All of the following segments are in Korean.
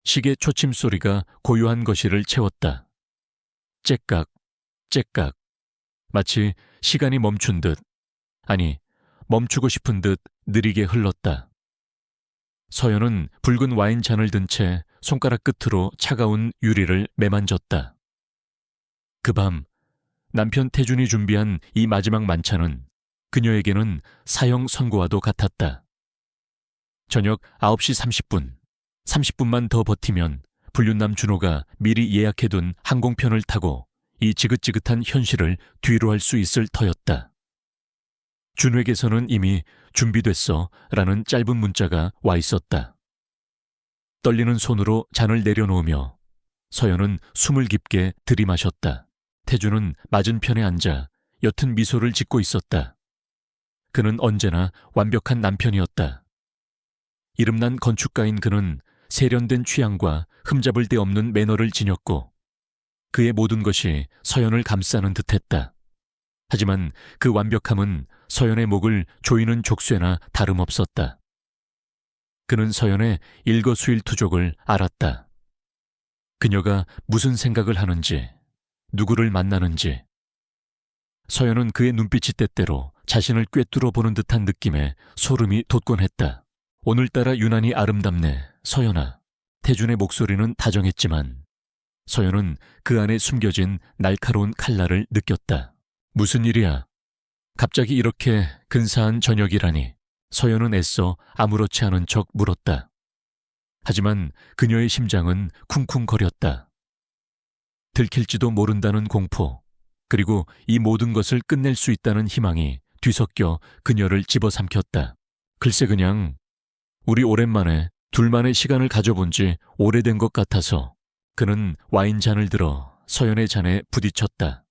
시계 초침 소리가 고요한 거실을 채웠다. 째깍, 째깍. 마치 시간이 멈춘 듯, 아니, 멈추고 싶은 듯 느리게 흘렀다. 서연은 붉은 와인잔을 든 채 손가락 끝으로 차가운 유리를 매만졌다. 그 밤 남편 태준이 준비한 이 마지막 만찬은 그녀에게는 사형 선고와도 같았다. 저녁 9시 30분, 30분만 더 버티면 불륜남 준호가 미리 예약해둔 항공편을 타고 이 지긋지긋한 현실을 뒤로 할 수 있을 터였다. 준호에게서는 이미 준비됐어 라는 짧은 문자가 와 있었다. 떨리는 손으로 잔을 내려놓으며 서연은 숨을 깊게 들이마셨다. 태준은 맞은편에 앉아 옅은 미소를 짓고 있었다. 그는 언제나 완벽한 남편이었다. 이름난 건축가인 그는 세련된 취향과 흠잡을 데 없는 매너를 지녔고 그의 모든 것이 서연을 감싸는 듯했다. 하지만 그 완벽함은 서연의 목을 조이는 족쇄나 다름없었다. 그는 서연의 일거수일투족을 알았다. 그녀가 무슨 생각을 하는지, 누구를 만나는지. 서연은 그의 눈빛이 때때로 자신을 꿰뚫어 보는 듯한 느낌에 소름이 돋곤 했다. 오늘따라 유난히 아름답네, 서연아. 태준의 목소리는 다정했지만 서연은 그 안에 숨겨진 날카로운 칼날을 느꼈다. 무슨 일이야? 갑자기 이렇게 근사한 저녁이라니. 서연은 애써 아무렇지 않은 척 물었다. 하지만 그녀의 심장은 쿵쿵거렸다. 들킬지도 모른다는 공포, 그리고 이 모든 것을 끝낼 수 있다는 희망이 뒤섞여 그녀를 집어삼켰다. 글쎄 그냥 우리 오랜만에 둘만의 시간을 가져본 지 오래된 것 같아서. 그는 와인잔을 들어 서연의 잔에 부딪혔다.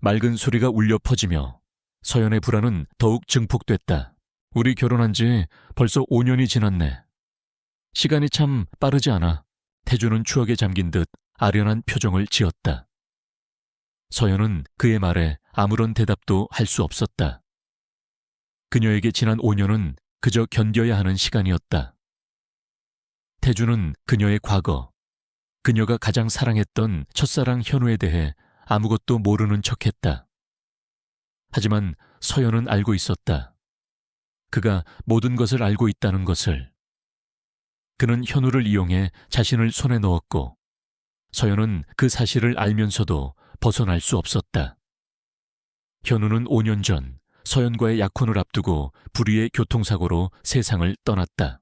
맑은 소리가 울려 퍼지며 서연의 불안은 더욱 증폭됐다. 우리 결혼한 지 벌써 5년이 지났네. 시간이 참 빠르지 않아. 태준은 추억에 잠긴 듯 아련한 표정을 지었다. 서연은 그의 말에 아무런 대답도 할 수 없었다. 그녀에게 지난 5년은 그저 견뎌야 하는 시간이었다. 태준은 그녀의 과거, 그녀가 가장 사랑했던 첫사랑 현우에 대해 아무것도 모르는 척했다. 하지만 서연은 알고 있었다. 그가 모든 것을 알고 있다는 것을. 그는 현우를 이용해 자신을 손에 넣었고 서연은 그 사실을 알면서도 벗어날 수 없었다. 현우는 5년 전 서연과의 약혼을 앞두고 불의의 교통사고로 세상을 떠났다.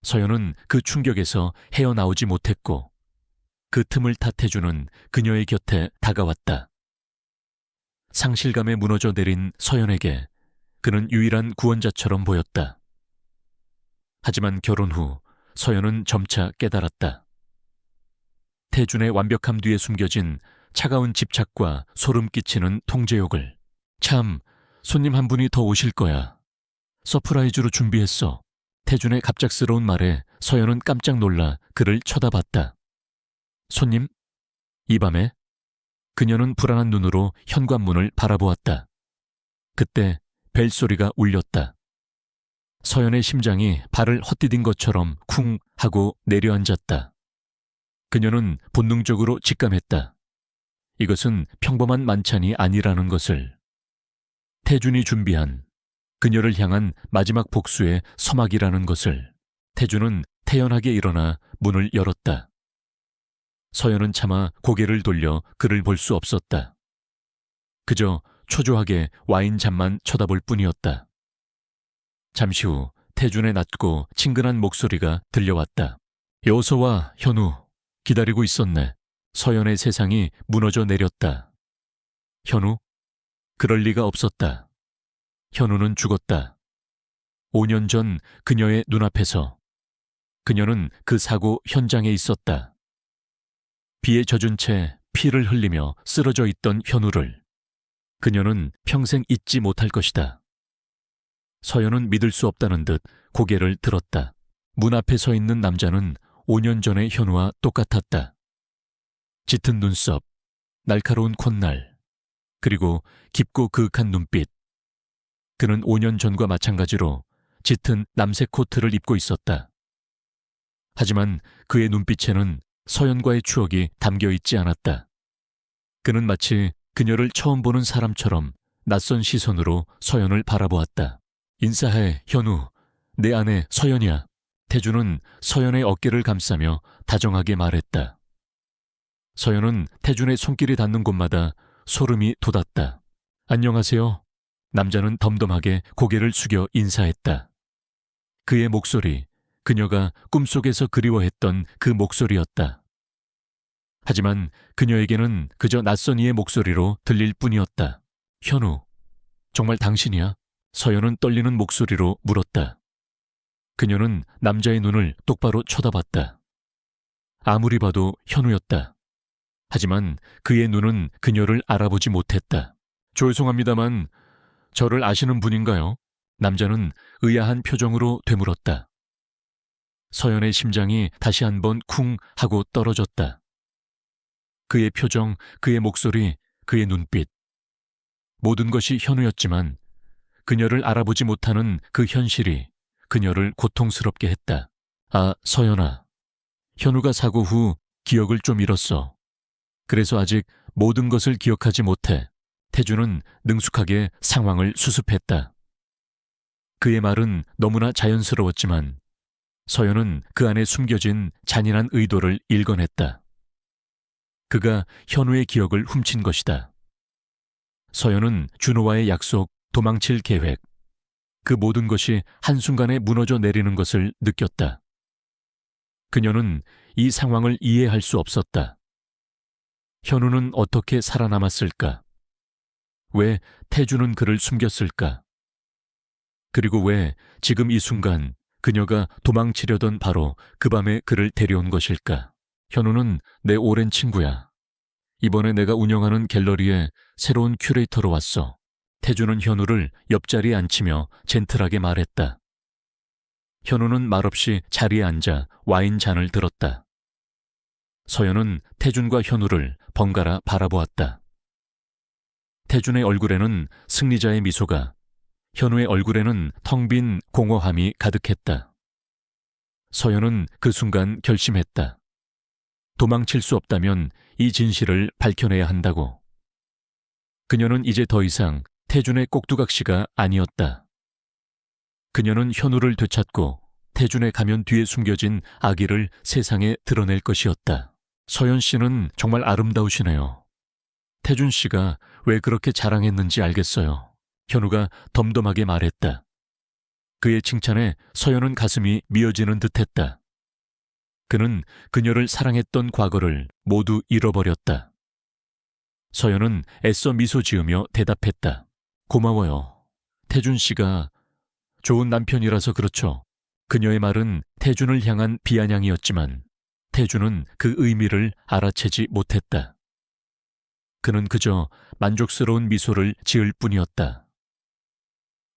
서연은 그 충격에서 헤어나오지 못했고 그 틈을 탓해주는 그녀의 곁에 다가왔다. 상실감에 무너져 내린 서연에게 그는 유일한 구원자처럼 보였다. 하지만 결혼 후 서연은 점차 깨달았다. 태준의 완벽함 뒤에 숨겨진 차가운 집착과 소름 끼치는 통제욕을. 참, 손님 한 분이 더 오실 거야. 서프라이즈로 준비했어. 태준의 갑작스러운 말에 서연은 깜짝 놀라 그를 쳐다봤다. 손님? 이 밤에? 그녀는 불안한 눈으로 현관문을 바라보았다. 그때 벨소리가 울렸다. 서연의 심장이 발을 헛디딘 것처럼 쿵 하고 내려앉았다. 그녀는 본능적으로 직감했다. 이것은 평범한 만찬이 아니라는 것을. 태준이 준비한 그녀를 향한 마지막 복수의 서막이라는 것을. 태준은 태연하게 일어나 문을 열었다. 서연은 차마 고개를 돌려 그를 볼 수 없었다. 그저 초조하게 와인 잔만 쳐다볼 뿐이었다. 잠시 후 태준의 낮고 친근한 목소리가 들려왔다. 어서 와, 현우. 기다리고 있었네. 서연의 세상이 무너져 내렸다. 현우? 그럴 리가 없었다. 현우는 죽었다. 5년 전 그녀의 눈앞에서. 그녀는 그 사고 현장에 있었다. 비에 젖은 채 피를 흘리며 쓰러져 있던 현우를 그녀는 평생 잊지 못할 것이다. 서연은 믿을 수 없다는 듯 고개를 들었다. 문 앞에 서 있는 남자는 5년 전의 현우와 똑같았다. 짙은 눈썹, 날카로운 콧날, 그리고 깊고 그윽한 눈빛. 그는 5년 전과 마찬가지로 짙은 남색 코트를 입고 있었다. 하지만 그의 눈빛에는 서연과의 추억이 담겨 있지 않았다. 그는 마치 그녀를 처음 보는 사람처럼 낯선 시선으로 서연을 바라보았다. 인사해, 현우. 내 아내 서연이야. 태주는 서연의 어깨를 감싸며 다정하게 말했다. 서연은 태준의 손길이 닿는 곳마다 소름이 돋았다. 안녕하세요. 남자는 덤덤하게 고개를 숙여 인사했다. 그의 목소리, 그녀가 꿈속에서 그리워했던 그 목소리였다. 하지만 그녀에게는 그저 낯선 이의 목소리로 들릴 뿐이었다. 현우, 정말 당신이야? 서연은 떨리는 목소리로 물었다. 그녀는 남자의 눈을 똑바로 쳐다봤다. 아무리 봐도 현우였다. 하지만 그의 눈은 그녀를 알아보지 못했다. 죄송합니다만 저를 아시는 분인가요? 남자는 의아한 표정으로 되물었다. 서연의 심장이 다시 한번 쿵 하고 떨어졌다. 그의 표정, 그의 목소리, 그의 눈빛. 모든 것이 현우였지만 그녀를 알아보지 못하는 그 현실이 그녀를 고통스럽게 했다. 아, 서연아. 현우가 사고 후 기억을 좀 잃었어. 그래서 아직 모든 것을 기억하지 못해. 태주는 능숙하게 상황을 수습했다. 그의 말은 너무나 자연스러웠지만 서연은 그 안에 숨겨진 잔인한 의도를 읽어냈다. 그가 현우의 기억을 훔친 것이다. 서연은 준호와의 약속, 도망칠 계획, 그 모든 것이 한순간에 무너져 내리는 것을 느꼈다. 그녀는 이 상황을 이해할 수 없었다. 현우는 어떻게 살아남았을까? 왜 태주는 그를 숨겼을까? 그리고 왜 지금 이 순간 그녀가 도망치려던 바로 그 밤에 그를 데려온 것일까? 현우는 내 오랜 친구야. 이번에 내가 운영하는 갤러리에 새로운 큐레이터로 왔어. 태주는 현우를 옆자리에 앉히며 젠틀하게 말했다. 현우는 말없이 자리에 앉아 와인 잔을 들었다. 서연은 태준과 현우를 번갈아 바라보았다. 태준의 얼굴에는 승리자의 미소가, 현우의 얼굴에는 텅 빈 공허함이 가득했다. 서연은 그 순간 결심했다. 도망칠 수 없다면 이 진실을 밝혀내야 한다고. 그녀는 이제 더 이상 태준의 꼭두각시가 아니었다. 그녀는 현우를 되찾고 태준의 가면 뒤에 숨겨진 아기를 세상에 드러낼 것이었다. 서연 씨는 정말 아름다우시네요. 태준 씨가 왜 그렇게 자랑했는지 알겠어요. 현우가 덤덤하게 말했다. 그의 칭찬에 서연은 가슴이 미어지는 듯했다. 그는 그녀를 사랑했던 과거를 모두 잃어버렸다. 서연은 애써 미소 지으며 대답했다. 고마워요. 태준 씨가 좋은 남편이라서 그렇죠. 그녀의 말은 태준을 향한 비아냥이었지만 태준은 그 의미를 알아채지 못했다. 그는 그저 만족스러운 미소를 지을 뿐이었다.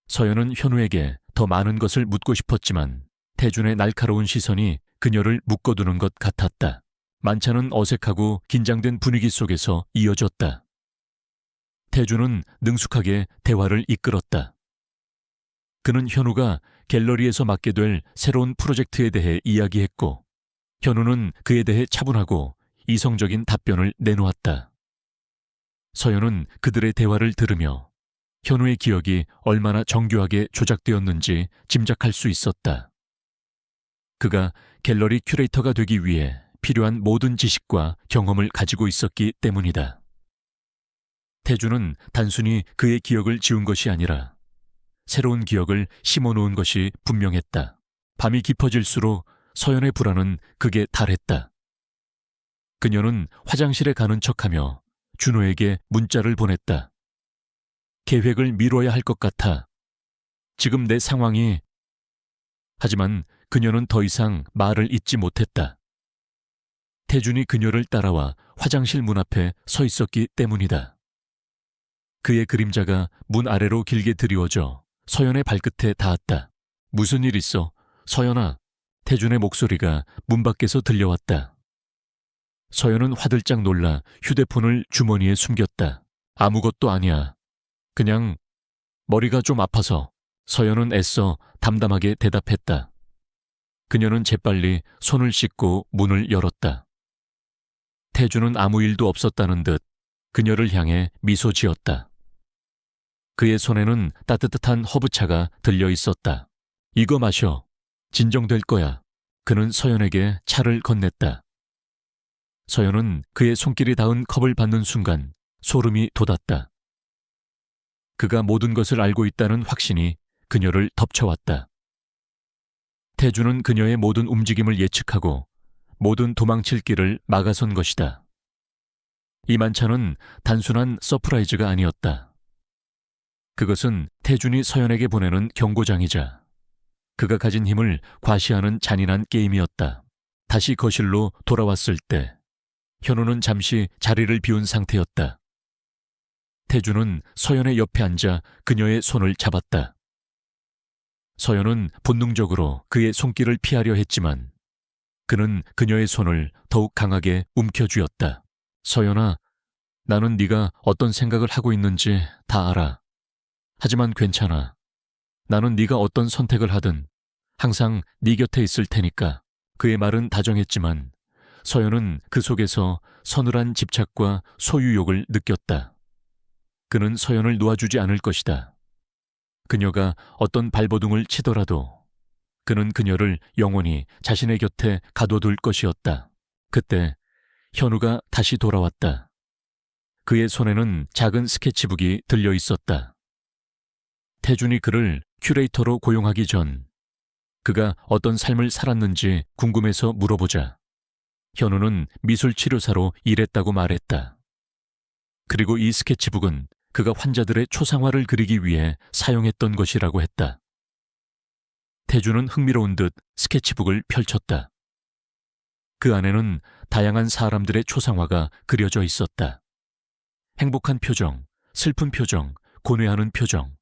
서연은 현우에게 더 많은 것을 묻고 싶었지만 태준의 날카로운 시선이 그녀를 묶어두는 것 같았다. 만찬은 어색하고 긴장된 분위기 속에서 이어졌다. 태준은 능숙하게 대화를 이끌었다. 그는 현우가 갤러리에서 맡게 될 새로운 프로젝트에 대해 이야기했고, 현우는 그에 대해 차분하고 이성적인 답변을 내놓았다. 서연은 그들의 대화를 들으며 현우의 기억이 얼마나 정교하게 조작되었는지 짐작할 수 있었다. 그가 갤러리 큐레이터가 되기 위해 필요한 모든 지식과 경험을 가지고 있었기 때문이다. 태주는 단순히 그의 기억을 지운 것이 아니라 새로운 기억을 심어놓은 것이 분명했다. 밤이 깊어질수록 서연의 불안은 극에 달했다. 그녀는 화장실에 가는 척하며 준호에게 문자를 보냈다. 계획을 미뤄야 할 것 같아. 지금 내 상황이... 하지만 그녀는 더 이상 말을 잇지 못했다. 태준이 그녀를 따라와 화장실 문 앞에 서 있었기 때문이다. 그의 그림자가 문 아래로 길게 드리워져 서연의 발끝에 닿았다. 무슨 일 있어? 서연아. 태준의 목소리가 문 밖에서 들려왔다. 서연은 화들짝 놀라 휴대폰을 주머니에 숨겼다. 아무것도 아니야. 그냥 머리가 좀 아파서. 서연은 애써 담담하게 대답했다. 그녀는 재빨리 손을 씻고 문을 열었다. 태주는 아무 일도 없었다는 듯 그녀를 향해 미소 지었다. 그의 손에는 따뜻한 허브차가 들려 있었다. 이거 마셔. 진정될 거야. 그는 서연에게 차를 건넸다. 서연은 그의 손길이 닿은 컵을 받는 순간 소름이 돋았다. 그가 모든 것을 알고 있다는 확신이 그녀를 덮쳐왔다. 태주는 그녀의 모든 움직임을 예측하고 모든 도망칠 길을 막아선 것이다. 이 만찬은 단순한 서프라이즈가 아니었다. 그것은 태준이 서연에게 보내는 경고장이자 그가 가진 힘을 과시하는 잔인한 게임이었다. 다시 거실로 돌아왔을 때 현우는 잠시 자리를 비운 상태였다. 태준은 서연의 옆에 앉아 그녀의 손을 잡았다. 서연은 본능적으로 그의 손길을 피하려 했지만 그는 그녀의 손을 더욱 강하게 움켜쥐었다. 서연아, 나는 네가 어떤 생각을 하고 있는지 다 알아. 하지만 괜찮아. 나는 네가 어떤 선택을 하든 항상 네 곁에 있을 테니까. 그의 말은 다정했지만 서연은 그 속에서 서늘한 집착과 소유욕을 느꼈다. 그는 서연을 놓아주지 않을 것이다. 그녀가 어떤 발버둥을 치더라도 그는 그녀를 영원히 자신의 곁에 가둬둘 것이었다. 그때 현우가 다시 돌아왔다. 그의 손에는 작은 스케치북이 들려 있었다. 태준이 그를 큐레이터로 고용하기 전 그가 어떤 삶을 살았는지 궁금해서 물어보자 현우는 미술치료사로 일했다고 말했다. 그리고 이 스케치북은 그가 환자들의 초상화를 그리기 위해 사용했던 것이라고 했다. 태준은 흥미로운 듯 스케치북을 펼쳤다. 그 안에는 다양한 사람들의 초상화가 그려져 있었다. 행복한 표정, 슬픈 표정, 고뇌하는 표정.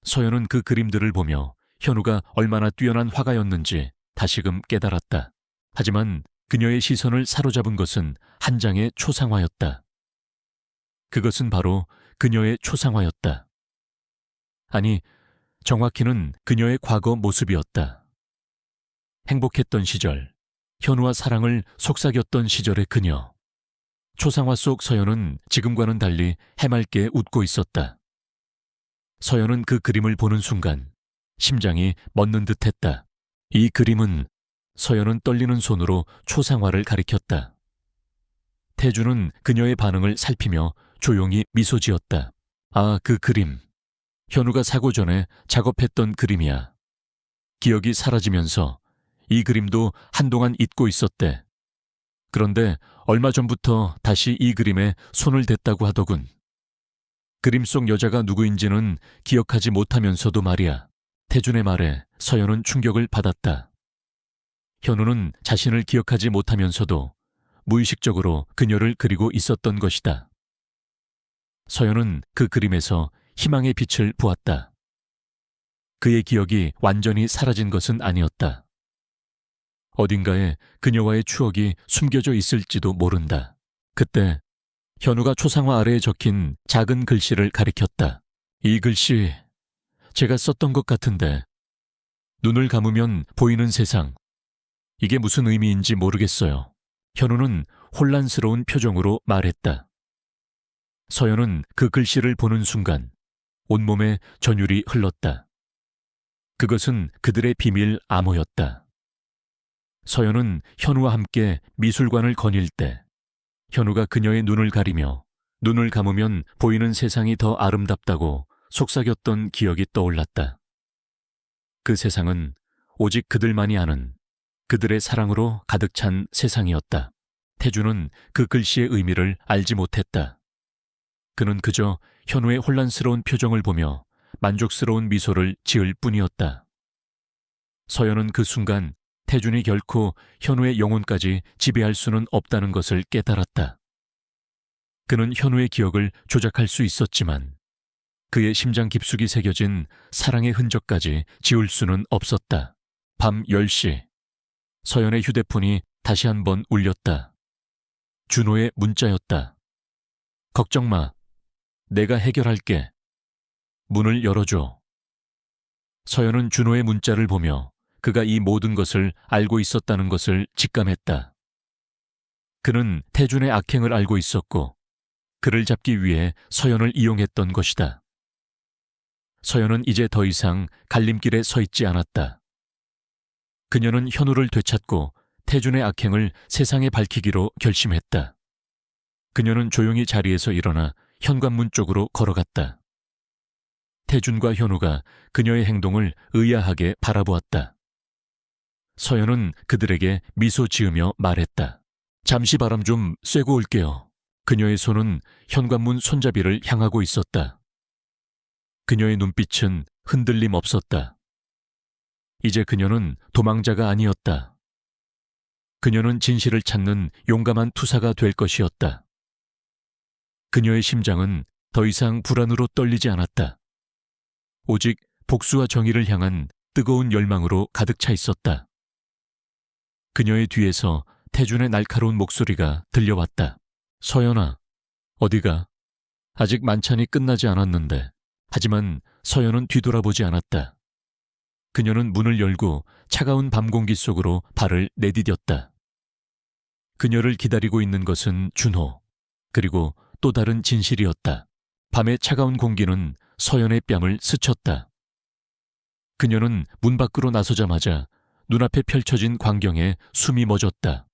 서연은 그 그림들을 보며 현우가 얼마나 뛰어난 화가였는지 다시금 깨달았다. 하지만 그녀의 시선을 사로잡은 것은 한 장의 초상화였다. 그것은 바로 그녀의 초상화였다. 아니, 정확히는 그녀의 과거 모습이었다. 행복했던 시절, 현우와 사랑을 속삭였던 시절의 그녀. 초상화 속 서연은 지금과는 달리 해맑게 웃고 있었다. 서연은 그 그림을 보는 순간 심장이 멎는 듯했다. 이 그림은 서연은 떨리는 손으로 초상화를 가리켰다. 태주는 그녀의 반응을 살피며 조용히 미소 지었다. 아, 그 그림. 현우가 사고 전에 작업했던 그림이야. 기억이 사라지면서 이 그림도 한동안 잊고 있었대. 그런데 얼마 전부터 다시 이 그림에 손을 댔다고 하더군. 그림 속 여자가 누구인지는 기억하지 못하면서도 말이야. 태준의 말에 서연은 충격을 받았다. 현우는 자신을 기억하지 못하면서도 무의식적으로 그녀를 그리고 있었던 것이다. 서연은 그 그림에서 희망의 빛을 보았다. 그의 기억이 완전히 사라진 것은 아니었다. 어딘가에 그녀와의 추억이 숨겨져 있을지도 모른다. 그때 현우가 초상화 아래에 적힌 작은 글씨를 가리켰다. 이 글씨 제가 썼던 것 같은데 눈을 감으면 보이는 세상. 이게 무슨 의미인지 모르겠어요. 현우는 혼란스러운 표정으로 말했다. 서연은 그 글씨를 보는 순간 온몸에 전율이 흘렀다. 그것은 그들의 비밀 암호였다. 서연은 현우와 함께 미술관을 거닐 때 현우가 그녀의 눈을 가리며 눈을 감으면 보이는 세상이 더 아름답다고 속삭였던 기억이 떠올랐다. 그 세상은 오직 그들만이 아는 그들의 사랑으로 가득 찬 세상이었다. 태주는 그 글씨의 의미를 알지 못했다. 그는 그저 현우의 혼란스러운 표정을 보며 만족스러운 미소를 지을 뿐이었다. 서연은 그 순간 태준이 결코 현우의 영혼까지 지배할 수는 없다는 것을 깨달았다. 그는 현우의 기억을 조작할 수 있었지만 그의 심장 깊숙이 새겨진 사랑의 흔적까지 지울 수는 없었다. 밤 10시 서연의 휴대폰이 다시 한번 울렸다. 준호의 문자였다. 걱정 마. 내가 해결할게. 문을 열어줘. 서연은 준호의 문자를 보며 그가 이 모든 것을 알고 있었다는 것을 직감했다. 그는 태준의 악행을 알고 있었고 그를 잡기 위해 서연을 이용했던 것이다. 서연은 이제 더 이상 갈림길에 서 있지 않았다. 그녀는 현우를 되찾고 태준의 악행을 세상에 밝히기로 결심했다. 그녀는 조용히 자리에서 일어나 현관문 쪽으로 걸어갔다. 태준과 현우가 그녀의 행동을 의아하게 바라보았다. 서연은 그들에게 미소 지으며 말했다. 잠시 바람 좀 쐬고 올게요. 그녀의 손은 현관문 손잡이를 향하고 있었다. 그녀의 눈빛은 흔들림 없었다. 이제 그녀는 도망자가 아니었다. 그녀는 진실을 찾는 용감한 투사가 될 것이었다. 그녀의 심장은 더 이상 불안으로 떨리지 않았다. 오직 복수와 정의를 향한 뜨거운 열망으로 가득 차 있었다. 그녀의 뒤에서 태준의 날카로운 목소리가 들려왔다. 서연아, 어디가? 아직 만찬이 끝나지 않았는데. 하지만 서연은 뒤돌아보지 않았다. 그녀는 문을 열고 차가운 밤 공기 속으로 발을 내디뎠다. 그녀를 기다리고 있는 것은 준호, 그리고 또 다른 진실이었다. 밤의 차가운 공기는 서연의 뺨을 스쳤다. 그녀는 문 밖으로 나서자마자 눈앞에 펼쳐진 광경에 숨이 멎었다.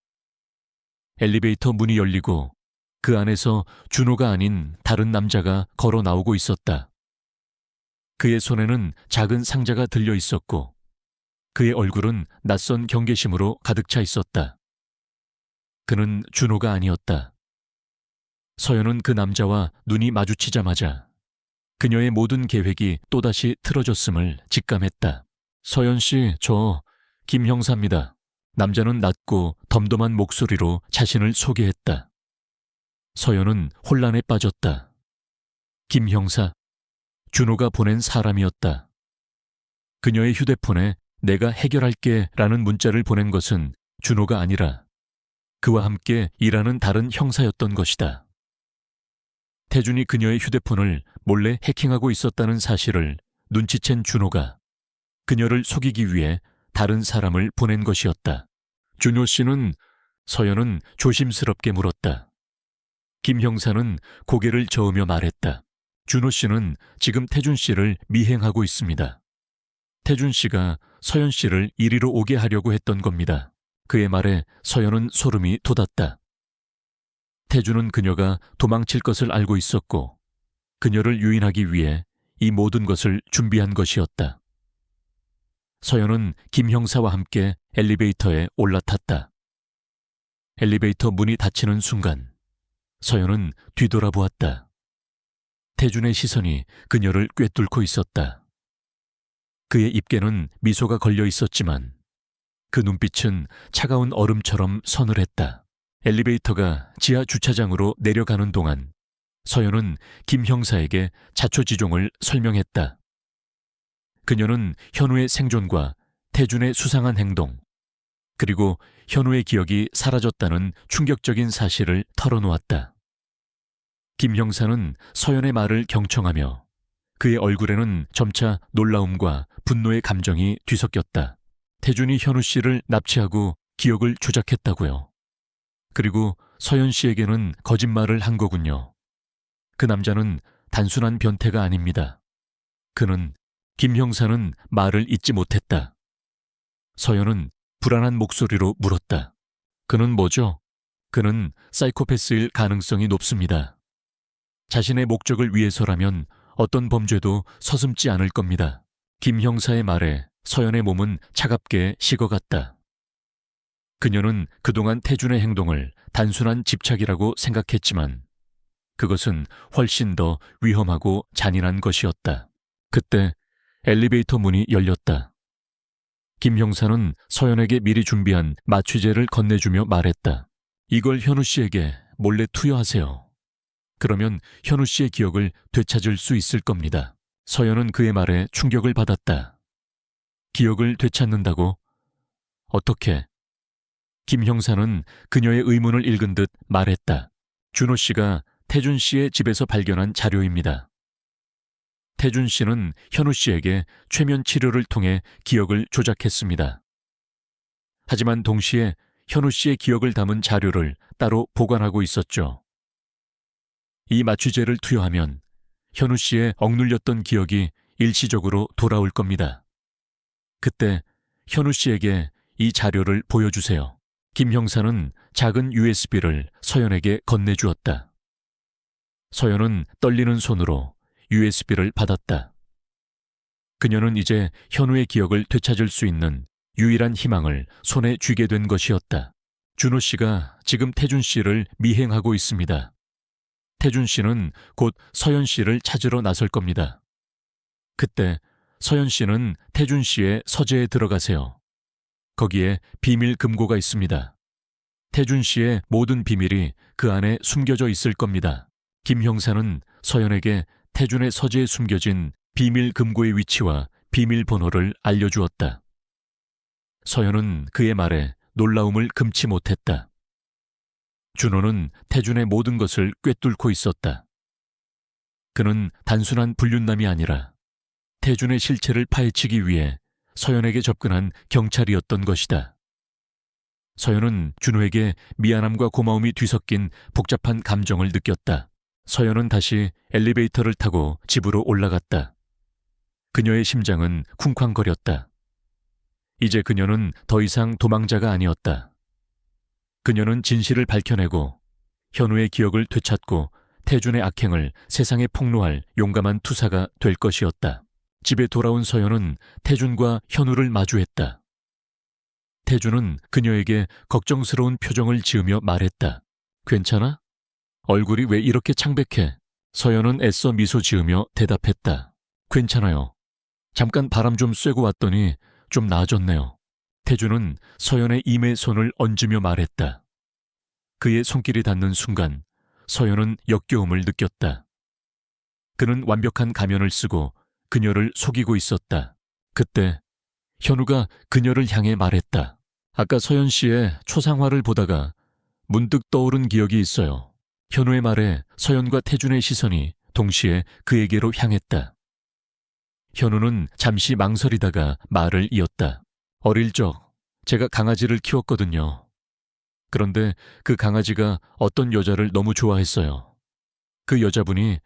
엘리베이터 문이 열리고 그 안에서 준호가 아닌 다른 남자가 걸어 나오고 있었다. 그의 손에는 작은 상자가 들려 있었고 그의 얼굴은 낯선 경계심으로 가득 차 있었다. 그는 준호가 아니었다. 서연은 그 남자와 눈이 마주치자마자 그녀의 모든 계획이 또다시 틀어졌음을 직감했다. 서연 씨, 저 김 형사입니다. 남자는 낮고 덤덤한 목소리로 자신을 소개했다. 서연은 혼란에 빠졌다. 김 형사, 준호가 보낸 사람이었다. 그녀의 휴대폰에 내가 해결할게 라는 문자를 보낸 것은 준호가 아니라 그와 함께 일하는 다른 형사였던 것이다. 태준이 그녀의 휴대폰을 몰래 해킹하고 있었다는 사실을 눈치챈 준호가 그녀를 속이기 위해 다른 사람을 보낸 것이었다. 준호 씨는? 서연은 조심스럽게 물었다. 김 형사는 고개를 저으며 말했다. 준호 씨는 지금 태준 씨를 미행하고 있습니다. 태준 씨가 서연 씨를 이리로 오게 하려고 했던 겁니다. 그의 말에 서연은 소름이 돋았다. 태준은 그녀가 도망칠 것을 알고 있었고 그녀를 유인하기 위해 이 모든 것을 준비한 것이었다. 서연은 김 형사와 함께 엘리베이터에 올라탔다. 엘리베이터 문이 닫히는 순간 서연은 뒤돌아보았다. 태준의 시선이 그녀를 꿰뚫고 있었다. 그의 입계는 미소가 걸려 있었지만 그 눈빛은 차가운 얼음처럼 서늘했다. 엘리베이터가 지하 주차장으로 내려가는 동안 서연은 김 형사에게 자초지종을 설명했다. 그녀는 현우의 생존과 태준의 수상한 행동, 그리고 현우의 기억이 사라졌다는 충격적인 사실을 털어놓았다. 김 형사는 서연의 말을 경청하며 그의 얼굴에는 점차 놀라움과 분노의 감정이 뒤섞였다. 태준이 현우 씨를 납치하고 기억을 조작했다고요. 그리고 서연 씨에게는 거짓말을 한 거군요. 그 남자는 단순한 변태가 아닙니다. 김 형사는 말을 잇지 못했다. 서연은 불안한 목소리로 물었다. 그는 뭐죠? 그는 사이코패스일 가능성이 높습니다. 자신의 목적을 위해서라면 어떤 범죄도 서슴지 않을 겁니다. 김 형사의 말에 서연의 몸은 차갑게 식어갔다. 그녀는 그동안 태준의 행동을 단순한 집착이라고 생각했지만 그것은 훨씬 더 위험하고 잔인한 것이었다. 그때 엘리베이터 문이 열렸다. 김 형사는 서연에게 미리 준비한 마취제를 건네주며 말했다. 이걸 현우 씨에게 몰래 투여하세요. 그러면 현우 씨의 기억을 되찾을 수 있을 겁니다. 서연은 그의 말에 충격을 받았다. 기억을 되찾는다고? 어떻게? 김 형사는 그녀의 의문을 읽은 듯 말했다. 준호 씨가 태준 씨의 집에서 발견한 자료입니다. 태준 씨는 현우 씨에게 최면 치료를 통해 기억을 조작했습니다. 하지만 동시에 현우 씨의 기억을 담은 자료를 따로 보관하고 있었죠. 이 마취제를 투여하면 현우 씨의 억눌렸던 기억이 일시적으로 돌아올 겁니다. 그때 현우 씨에게 이 자료를 보여주세요. 김 형사는 작은 USB를 서연에게 건네주었다. 서연은 떨리는 손으로 USB를 받았다. 그녀는 이제 현우의 기억을 되찾을 수 있는 유일한 희망을 손에 쥐게 된 것이었다. 준호 씨가 지금 태준 씨를 미행하고 있습니다. 태준 씨는 곧 서연 씨를 찾으러 나설 겁니다. 그때 서연 씨는 태준 씨의 서재에 들어가세요. 거기에 비밀 금고가 있습니다. 태준 씨의 모든 비밀이 그 안에 숨겨져 있을 겁니다. 김 형사는 서연에게 태준의 서재에 숨겨진 비밀 금고의 위치와 비밀번호를 알려주었다. 서연은 그의 말에 놀라움을 금치 못했다. 준호는 태준의 모든 것을 꿰뚫고 있었다. 그는 단순한 불륜남이 아니라 태준의 실체를 파헤치기 위해 서연에게 접근한 경찰이었던 것이다. 서연은 준호에게 미안함과 고마움이 뒤섞인 복잡한 감정을 느꼈다. 서연은 다시 엘리베이터를 타고 집으로 올라갔다. 그녀의 심장은 쿵쾅거렸다. 이제 그녀는 더 이상 도망자가 아니었다. 그녀는 진실을 밝혀내고 현우의 기억을 되찾고 태준의 악행을 세상에 폭로할 용감한 투사가 될 것이었다. 집에 돌아온 서연은 태준과 현우를 마주했다. 태준은 그녀에게 걱정스러운 표정을 지으며 말했다. 괜찮아? 얼굴이 왜 이렇게 창백해? 서연은 애써 미소 지으며 대답했다. 괜찮아요. 잠깐 바람 좀 쐬고 왔더니 좀 나아졌네요. 태준은 서연의 임에 손을 얹으며 말했다. 그의 손길이 닿는 순간 서연은 역겨움을 느꼈다. 그는 완벽한 가면을 쓰고 그녀를 속이고 있었다. 그때 현우가 그녀를 향해 말했다. 아까 서연 씨의 초상화를 보다가 문득 떠오른 기억이 있어요. 현우의 말에 서연과 태준의 시선이 동시에 그에게로 향했다. 현우는 잠시 망설이다가 말을 이었다. 어릴 적 제가 강아지를 키웠거든요. 그런데 그 강아지가 어떤 여자를 너무 좋아했어요. 그 여자분이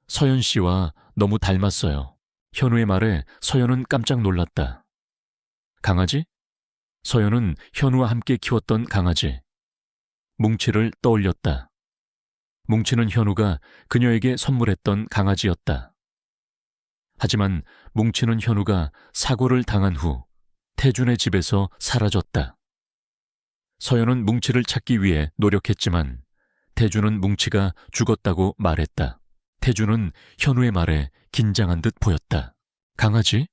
서연 씨와 너무 닮았어요. 현우의 말에 서연은 깜짝 놀랐다. 강아지? 서연은 현우와 함께 키웠던 강아지. 뭉치를 떠올렸다. 뭉치는 현우가 그녀에게 선물했던 강아지였다. 하지만 뭉치는 현우가 사고를 당한 후 태준의 집에서 사라졌다. 서연은 뭉치를 찾기 위해 노력했지만 태준은 뭉치가 죽었다고 말했다. 태준은 현우의 말에 긴장한 듯 보였다. 강아지?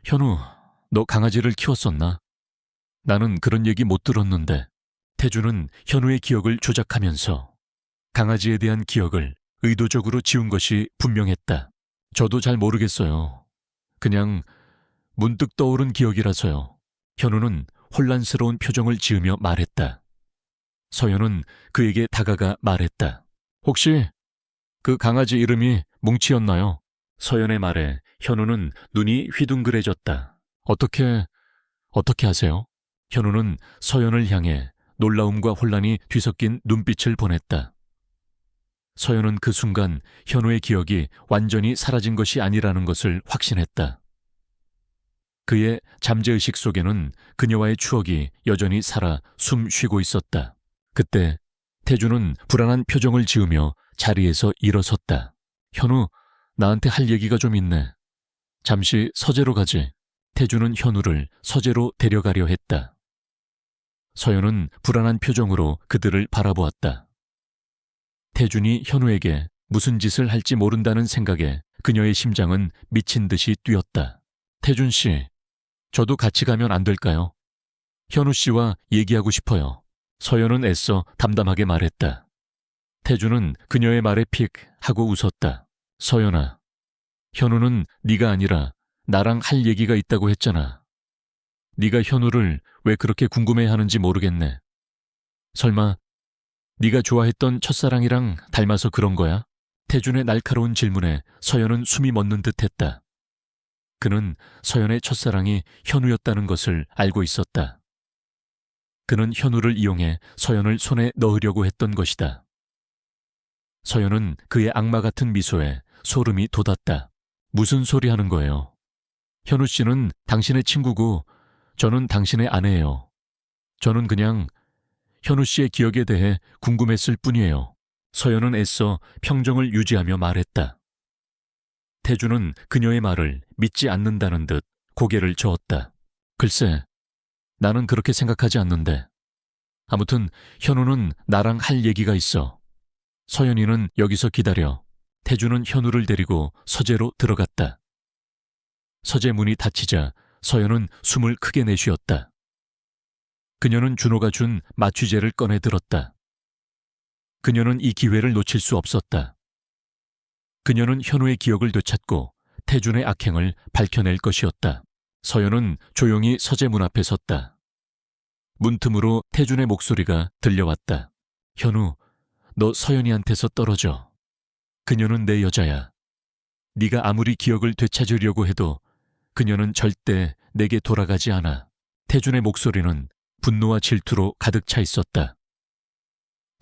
현우, 너 강아지를 키웠었나? 나는 그런 얘기 못 들었는데. 태준은 현우의 기억을 조작하면서 강아지에 대한 기억을 의도적으로 지운 것이 분명했다. 저도 잘 모르겠어요. 그냥 문득 떠오른 기억이라서요. 현우는 혼란스러운 표정을 지으며 말했다. 서연은 그에게 다가가 말했다. 혹시 그 강아지 이름이 뭉치였나요? 서연의 말에 현우는 눈이 휘둥그레졌다. 어떻게 하세요? 현우는 서연을 향해 놀라움과 혼란이 뒤섞인 눈빛을 보냈다. 서연은 그 순간 현우의 기억이 완전히 사라진 것이 아니라는 것을 확신했다. 그의 잠재의식 속에는 그녀와의 추억이 여전히 살아 숨 쉬고 있었다. 그때 태준은 불안한 표정을 지으며 자리에서 일어섰다. 현우, 나한테 할 얘기가 좀 있네. 잠시 서재로 가지. 태준은 현우를 서재로 데려가려 했다. 서연은 불안한 표정으로 그들을 바라보았다. 태준이 현우에게 무슨 짓을 할지 모른다는 생각에 그녀의 심장은 미친 듯이 뛰었다. 태준 씨, 저도 같이 가면 안 될까요? 현우 씨와 얘기하고 싶어요. 서연은 애써 담담하게 말했다. 태준은 그녀의 말에 픽 하고 웃었다. 서연아, 현우는 네가 아니라 나랑 할 얘기가 있다고 했잖아. 네가 현우를 왜 그렇게 궁금해하는지 모르겠네. 설마 네가 좋아했던 첫사랑이랑 닮아서 그런 거야? 태준의 날카로운 질문에 서연은 숨이 멎는 듯했다. 그는 서연의 첫사랑이 현우였다는 것을 알고 있었다. 그는 현우를 이용해 서연을 손에 넣으려고 했던 것이다. 서연은 그의 악마 같은 미소에 소름이 돋았다. 무슨 소리 하는 거예요? 현우 씨는 당신의 친구고 저는 당신의 아내예요. 저는 그냥 현우 씨의 기억에 대해 궁금했을 뿐이에요. 서연은 애써 평정을 유지하며 말했다. 태준은 그녀의 말을 믿지 않는다는 듯 고개를 저었다. 글쎄, 나는 그렇게 생각하지 않는데. 아무튼 현우는 나랑 할 얘기가 있어. 서연이는 여기서 기다려. 태준은 현우를 데리고 서재로 들어갔다. 서재 문이 닫히자 서연은 숨을 크게 내쉬었다. 그녀는 준호가 준 마취제를 꺼내 들었다. 그녀는 이 기회를 놓칠 수 없었다. 그녀는 현우의 기억을 되찾고 태준의 악행을 밝혀낼 것이었다. 서연은 조용히 서재 문 앞에 섰다. 문틈으로 태준의 목소리가 들려왔다. 현우, 너 서연이한테서 떨어져. 그녀는 내 여자야. 네가 아무리 기억을 되찾으려고 해도 그녀는 절대 내게 돌아가지 않아. 태준의 목소리는 분노와 질투로 가득 차 있었다.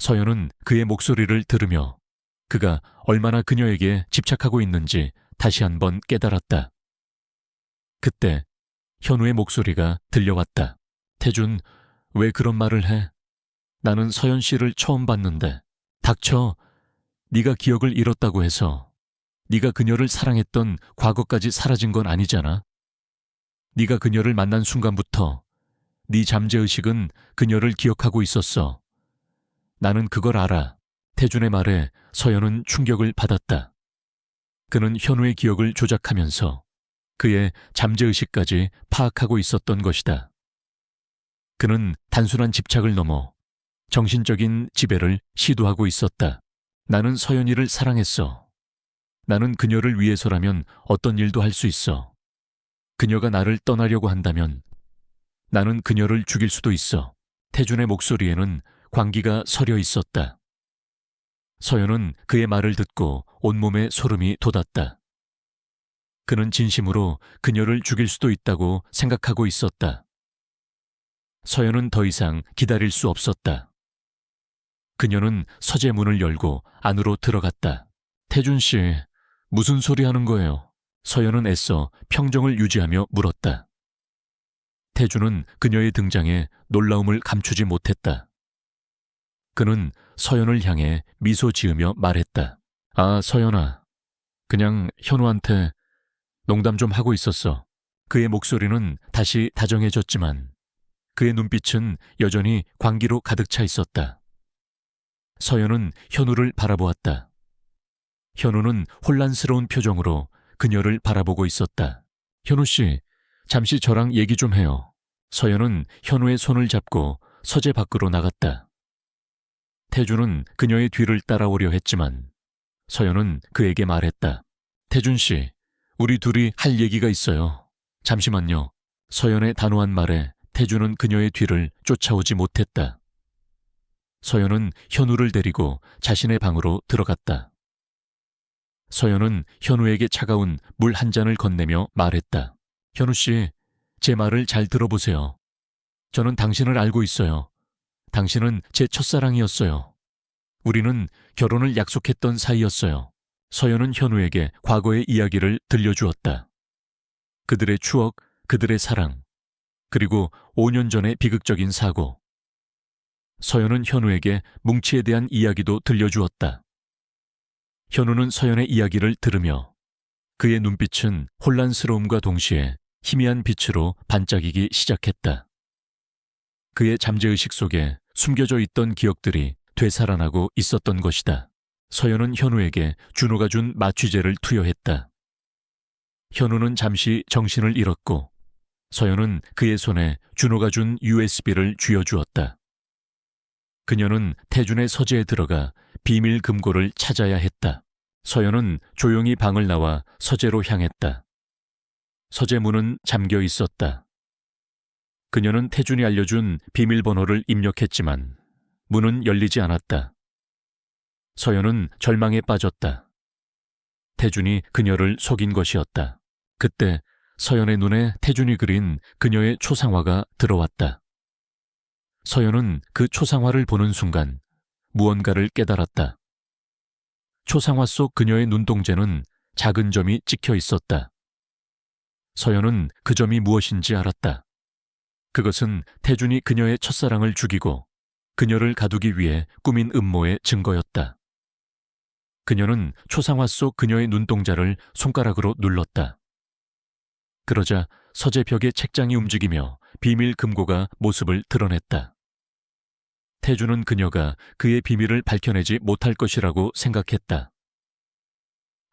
서연은 그의 목소리를 들으며 그가 얼마나 그녀에게 집착하고 있는지 다시 한번 깨달았다. 그때 현우의 목소리가 들려왔다. 태준, 왜 그런 말을 해? 나는 서연 씨를 처음 봤는데. 닥쳐. 네가 기억을 잃었다고 해서 네가 그녀를 사랑했던 과거까지 사라진 건 아니잖아. 네가 그녀를 만난 순간부터 네 잠재의식은 그녀를 기억하고 있었어. 나는 그걸 알아. 태준의 말에 서연은 충격을 받았다. 그는 현우의 기억을 조작하면서 그의 잠재의식까지 파악하고 있었던 것이다. 그는 단순한 집착을 넘어 정신적인 지배를 시도하고 있었다. 나는 서연이를 사랑했어. 나는 그녀를 위해서라면 어떤 일도 할 수 있어. 그녀가 나를 떠나려고 한다면 나는 그녀를 죽일 수도 있어. 태준의 목소리에는 광기가 서려 있었다. 서연은 그의 말을 듣고 온몸에 소름이 돋았다. 그는 진심으로 그녀를 죽일 수도 있다고 생각하고 있었다. 서연은 더 이상 기다릴 수 없었다. 그녀는 서재 문을 열고 안으로 들어갔다. 태준 씨, 무슨 소리 하는 거예요? 서연은 애써 평정을 유지하며 물었다. 태준은 그녀의 등장에 놀라움을 감추지 못했다. 그는 서연을 향해 미소 지으며 말했다. 아, 서연아. 그냥 현우한테 농담 좀 하고 있었어. 그의 목소리는 다시 다정해졌지만 그의 눈빛은 여전히 광기로 가득 차 있었다. 서연은 현우를 바라보았다. 현우는 혼란스러운 표정으로 그녀를 바라보고 있었다. 현우 씨, 잠시 저랑 얘기 좀 해요. 서연은 현우의 손을 잡고 서재 밖으로 나갔다. 태준은 그녀의 뒤를 따라오려 했지만 서연은 그에게 말했다. 태준 씨, 우리 둘이 할 얘기가 있어요. 잠시만요. 서연의 단호한 말에 태준은 그녀의 뒤를 쫓아오지 못했다. 서연은 현우를 데리고 자신의 방으로 들어갔다. 서연은 현우에게 차가운 물 한 잔을 건네며 말했다. 현우 씨, 제 말을 잘 들어보세요. 저는 당신을 알고 있어요. 당신은 제 첫사랑이었어요. 우리는 결혼을 약속했던 사이였어요. 서연은 현우에게 과거의 이야기를 들려주었다. 그들의 추억, 그들의 사랑, 그리고 5년 전의 비극적인 사고. 서연은 현우에게 뭉치에 대한 이야기도 들려주었다. 현우는 서연의 이야기를 들으며 그의 눈빛은 혼란스러움과 동시에 희미한 빛으로 반짝이기 시작했다. 그의 잠재의식 속에 숨겨져 있던 기억들이 되살아나고 있었던 것이다. 서연은 현우에게 준호가 준 마취제를 투여했다. 현우는 잠시 정신을 잃었고 서연은 그의 손에 준호가 준 USB를 쥐어주었다. 그녀는 태준의 서재에 들어가 비밀 금고를 찾아야 했다. 서연은 조용히 방을 나와 서재로 향했다. 서재 문은 잠겨 있었다. 그녀는 태준이 알려준 비밀번호를 입력했지만 문은 열리지 않았다. 서연은 절망에 빠졌다. 태준이 그녀를 속인 것이었다. 그때 서연의 눈에 태준이 그린 그녀의 초상화가 들어왔다. 서연은 그 초상화를 보는 순간 무언가를 깨달았다. 초상화 속 그녀의 눈동자는 작은 점이 찍혀 있었다. 서연은 그 점이 무엇인지 알았다. 그것은 태준이 그녀의 첫사랑을 죽이고 그녀를 가두기 위해 꾸민 음모의 증거였다. 그녀는 초상화 속 그녀의 눈동자를 손가락으로 눌렀다. 그러자 서재벽의 책장이 움직이며 비밀 금고가 모습을 드러냈다. 태준은 그녀가 그의 비밀을 밝혀내지 못할 것이라고 생각했다.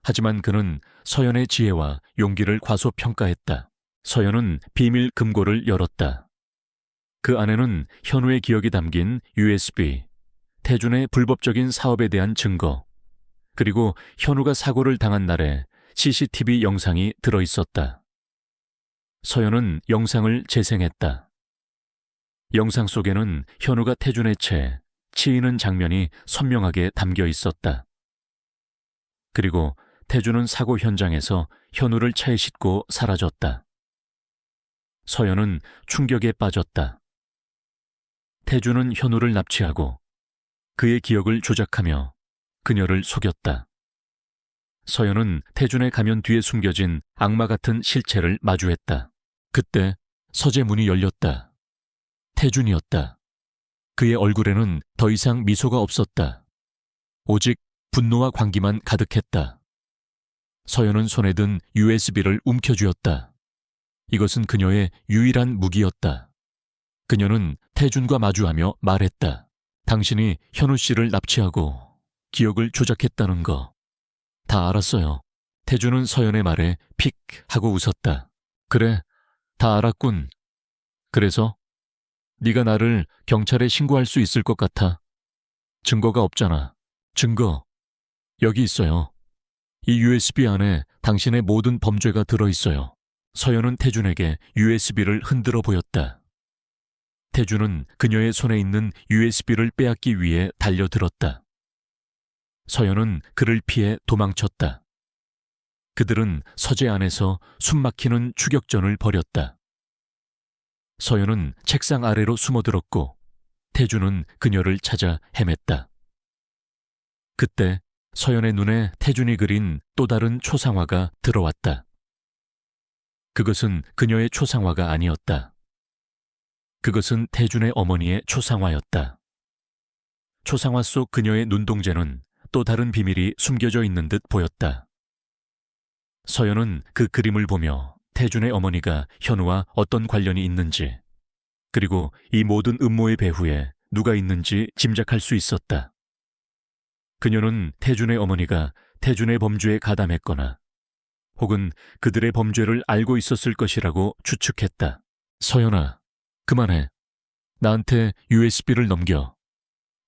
하지만 그는 서연의 지혜와 용기를 과소평가했다. 서연은 비밀 금고를 열었다. 그 안에는 현우의 기억이 담긴 USB, 태준의 불법적인 사업에 대한 증거, 그리고 현우가 사고를 당한 날의 CCTV 영상이 들어있었다. 서연은 영상을 재생했다. 영상 속에는 현우가 태준의 채 치이는 장면이 선명하게 담겨 있었다. 그리고 태준은 사고 현장에서 현우를 차에 싣고 사라졌다. 서연은 충격에 빠졌다. 태준은 현우를 납치하고 그의 기억을 조작하며 그녀를 속였다. 서연은 태준의 가면 뒤에 숨겨진 악마 같은 실체를 마주했다. 그때 서재 문이 열렸다. 태준이었다. 그의 얼굴에는 더 이상 미소가 없었다. 오직 분노와 광기만 가득했다. 서연은 손에 든 USB를 움켜쥐었다. 이것은 그녀의 유일한 무기였다. 그녀는 태준과 마주하며 말했다. 당신이 현우 씨를 납치하고 기억을 조작했다는 거 다 알았어요. 태준은 서연의 말에 픽 하고 웃었다. 그래, 다 알았군. 그래서 네가 나를 경찰에 신고할 수 있을 것 같아. 증거가 없잖아. 증거. 여기 있어요. 이 USB 안에 당신의 모든 범죄가 들어있어요. 서연은 태준에게 USB를 흔들어 보였다. 태준은 그녀의 손에 있는 USB를 빼앗기 위해 달려들었다. 서연은 그를 피해 도망쳤다. 그들은 서재 안에서 숨막히는 추격전을 벌였다. 서연은 책상 아래로 숨어들었고 태준은 그녀를 찾아 헤맸다. 그때 서연의 눈에 태준이 그린 또 다른 초상화가 들어왔다. 그것은 그녀의 초상화가 아니었다. 그것은 태준의 어머니의 초상화였다. 초상화 속 그녀의 눈동자는 또 다른 비밀이 숨겨져 있는 듯 보였다. 서연은 그 그림을 보며 태준의 어머니가 현우와 어떤 관련이 있는지, 그리고 이 모든 음모의 배후에 누가 있는지 짐작할 수 있었다. 그녀는 태준의 어머니가 태준의 범죄에 가담했거나 혹은 그들의 범죄를 알고 있었을 것이라고 추측했다. 서연아, 그만해. 나한테 USB를 넘겨.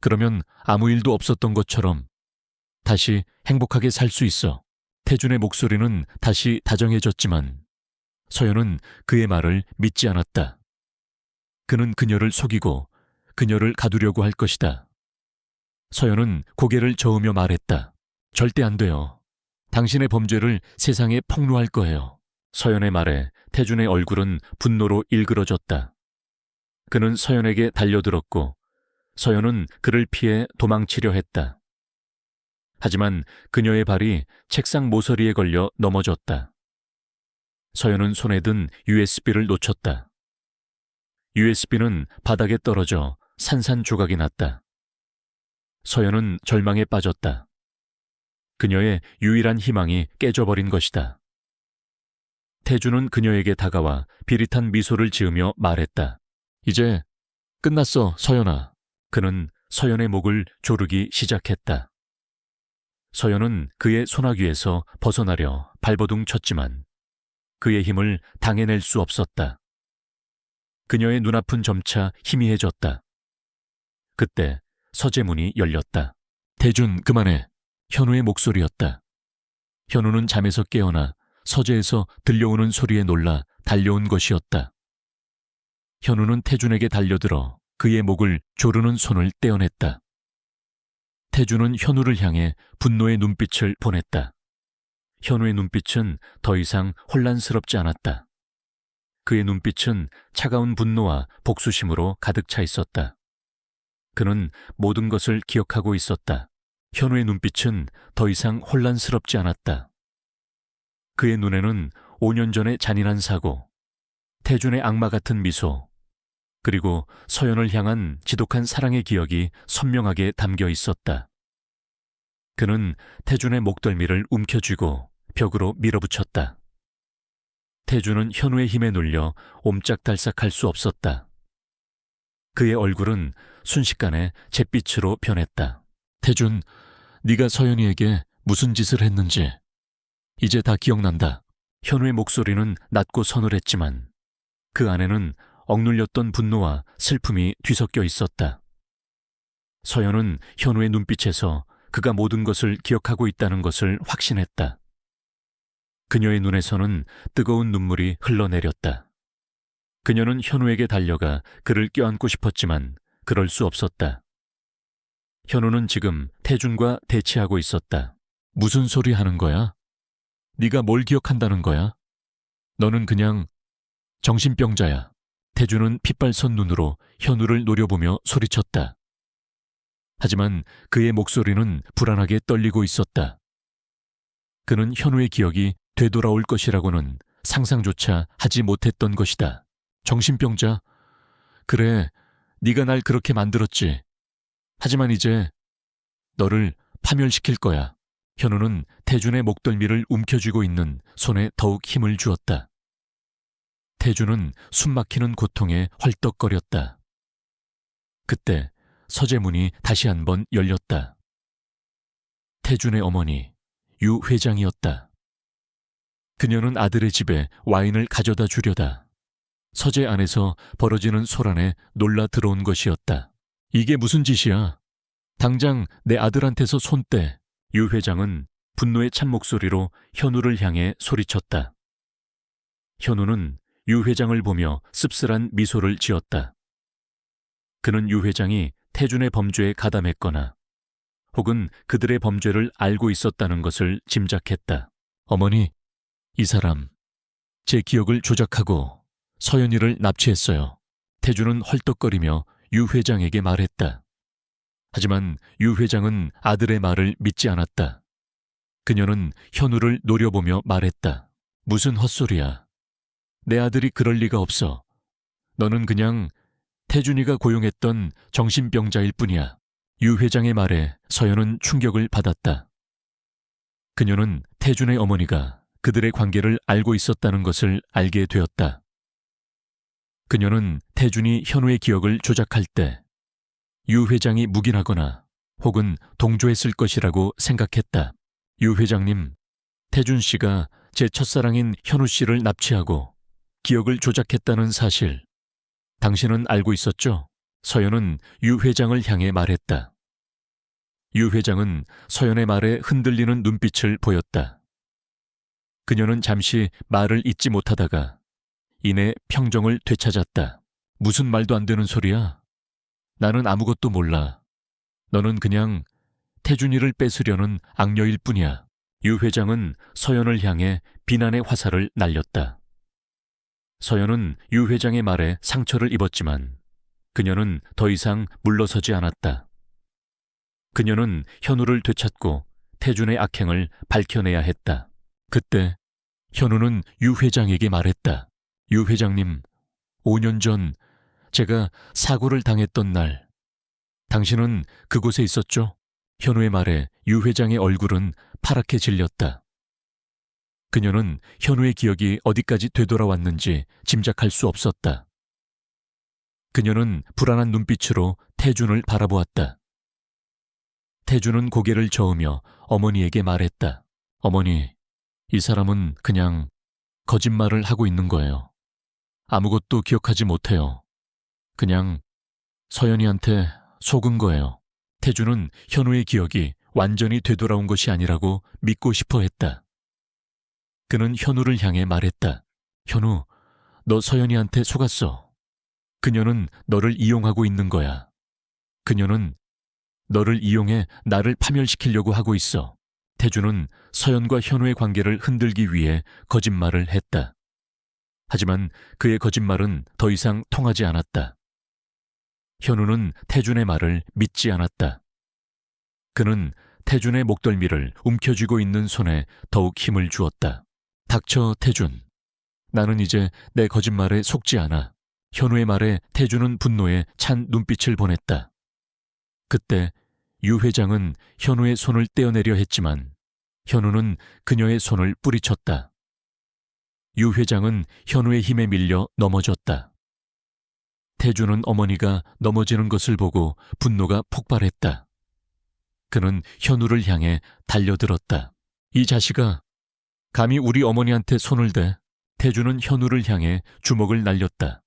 그러면 아무 일도 없었던 것처럼 다시 행복하게 살 수 있어. 태준의 목소리는 다시 다정해졌지만 서연은 그의 말을 믿지 않았다. 그는 그녀를 속이고 그녀를 가두려고 할 것이다. 서연은 고개를 저으며 말했다. 절대 안 돼요. 당신의 범죄를 세상에 폭로할 거예요. 서연의 말에 태준의 얼굴은 분노로 일그러졌다. 그는 서연에게 달려들었고 서연은 그를 피해 도망치려 했다. 하지만 그녀의 발이 책상 모서리에 걸려 넘어졌다. 서연은 손에 든 USB를 놓쳤다. USB는 바닥에 떨어져 산산조각이 났다. 서연은 절망에 빠졌다. 그녀의 유일한 희망이 깨져버린 것이다. 태준은 그녀에게 다가와 비릿한 미소를 지으며 말했다. 이제 끝났어, 서연아. 그는 서연의 목을 조르기 시작했다. 서연은 그의 소나귀에서 벗어나려 발버둥 쳤지만 그의 힘을 당해낼 수 없었다. 그녀의 눈앞은 점차 희미해졌다. 그때 서재문이 열렸다. 태준, 그만해. 현우의 목소리였다. 현우는 잠에서 깨어나 서재에서 들려오는 소리에 놀라 달려온 것이었다. 현우는 태준에게 달려들어 그의 목을 조르는 손을 떼어냈다. 태준은 현우를 향해 분노의 눈빛을 보냈다. 현우의 눈빛은 더 이상 혼란스럽지 않았다. 그의 눈빛은 차가운 분노와 복수심으로 가득 차 있었다. 그는 모든 것을 기억하고 있었다. 현우의 눈빛은 더 이상 혼란스럽지 않았다. 그의 눈에는 5년 전의 잔인한 사고, 태준의 악마 같은 미소, 그리고 서연을 향한 지독한 사랑의 기억이 선명하게 담겨 있었다. 그는 태준의 목덜미를 움켜쥐고 벽으로 밀어붙였다. 태준은 현우의 힘에 눌려 옴짝달싹할 수 없었다. 그의 얼굴은 순식간에 잿빛으로 변했다. 태준, 네가 서연이에게 무슨 짓을 했는지 이제 다 기억난다. 현우의 목소리는 낮고 서늘했지만 그 안에는 억눌렸던 분노와 슬픔이 뒤섞여 있었다. 서연은 현우의 눈빛에서 그가 모든 것을 기억하고 있다는 것을 확신했다. 그녀의 눈에서는 뜨거운 눈물이 흘러내렸다. 그녀는 현우에게 달려가 그를 껴안고 싶었지만 그럴 수 없었다. 현우는 지금 태준과 대치하고 있었다. 무슨 소리 하는 거야? 네가 뭘 기억한다는 거야? 너는 그냥 정신병자야. 태준은 핏발선 눈으로 현우를 노려보며 소리쳤다. 하지만 그의 목소리는 불안하게 떨리고 있었다. 그는 현우의 기억이 되돌아올 것이라고는 상상조차 하지 못했던 것이다. 정신병자? 그래, 네가 날 그렇게 만들었지. 하지만 이제 너를 파멸시킬 거야. 현우는 태준의 목덜미를 움켜쥐고 있는 손에 더욱 힘을 주었다. 태준은 숨막히는 고통에 헐떡거렸다. 그때 서재문이 다시 한번 열렸다. 태준의 어머니, 유 회장이었다. 그녀는 아들의 집에 와인을 가져다 주려다 서재 안에서 벌어지는 소란에 놀라 들어온 것이었다. 이게 무슨 짓이야? 당장 내 아들한테서 손 떼. 유 회장은 분노의 찬 목소리로 현우를 향해 소리쳤다. 현우는 유 회장을 보며 씁쓸한 미소를 지었다. 그는 유 회장이 태준의 범죄에 가담했거나 혹은 그들의 범죄를 알고 있었다는 것을 짐작했다. 어머니, 이 사람 제 기억을 조작하고 서연이를 납치했어요. 태준은 헐떡거리며 유 회장에게 말했다. 하지만 유 회장은 아들의 말을 믿지 않았다. 그녀는 현우를 노려보며 말했다. 무슨 헛소리야. 내 아들이 그럴 리가 없어. 너는 그냥 태준이가 고용했던 정신병자일 뿐이야. 유 회장의 말에 서연은 충격을 받았다. 그녀는 태준의 어머니가 그들의 관계를 알고 있었다는 것을 알게 되었다. 그녀는 태준이 현우의 기억을 조작할 때 유 회장이 묵인하거나 혹은 동조했을 것이라고 생각했다. 유 회장님, 태준 씨가 제 첫사랑인 현우 씨를 납치하고 기억을 조작했다는 사실, 당신은 알고 있었죠? 서연은 유 회장을 향해 말했다. 유 회장은 서연의 말에 흔들리는 눈빛을 보였다. 그녀는 잠시 말을 잇지 못하다가 이내 평정을 되찾았다. 무슨 말도 안 되는 소리야? 나는 아무것도 몰라. 너는 그냥 태준이를 뺏으려는 악녀일 뿐이야. 유 회장은 서연을 향해 비난의 화살을 날렸다. 서연은 유 회장의 말에 상처를 입었지만 그녀는 더 이상 물러서지 않았다. 그녀는 현우를 되찾고 태준의 악행을 밝혀내야 했다. 그때 현우는 유 회장에게 말했다. 유 회장님, 5년 전 제가 사고를 당했던 날, 당신은 그곳에 있었죠? 현우의 말에 유 회장의 얼굴은 파랗게 질렸다. 그녀는 현우의 기억이 어디까지 되돌아왔는지 짐작할 수 없었다. 그녀는 불안한 눈빛으로 태준을 바라보았다. 태준은 고개를 저으며 어머니에게 말했다. 어머니, 이 사람은 그냥 거짓말을 하고 있는 거예요. 아무것도 기억하지 못해요. 그냥 서연이한테 속은 거예요. 태준은 현우의 기억이 완전히 되돌아온 것이 아니라고 믿고 싶어 했다. 그는 현우를 향해 말했다. 현우, 너 서연이한테 속았어. 그녀는 너를 이용하고 있는 거야. 그녀는 너를 이용해 나를 파멸시키려고 하고 있어. 태주는 서연과 현우의 관계를 흔들기 위해 거짓말을 했다. 하지만 그의 거짓말은 더 이상 통하지 않았다. 현우는 태준의 말을 믿지 않았다. 그는 태준의 목덜미를 움켜쥐고 있는 손에 더욱 힘을 주었다. 닥쳐, 태준. 나는 이제 내 거짓말에 속지 않아. 현우의 말에 태준은 분노에 찬 눈빛을 보냈다. 그때 유 회장은 현우의 손을 떼어내려 했지만 현우는 그녀의 손을 뿌리쳤다. 유 회장은 현우의 힘에 밀려 넘어졌다. 태준은 어머니가 넘어지는 것을 보고 분노가 폭발했다. 그는 현우를 향해 달려들었다. 이 자식아, 감히 우리 어머니한테 손을 대. 태준은 현우를 향해 주먹을 날렸다.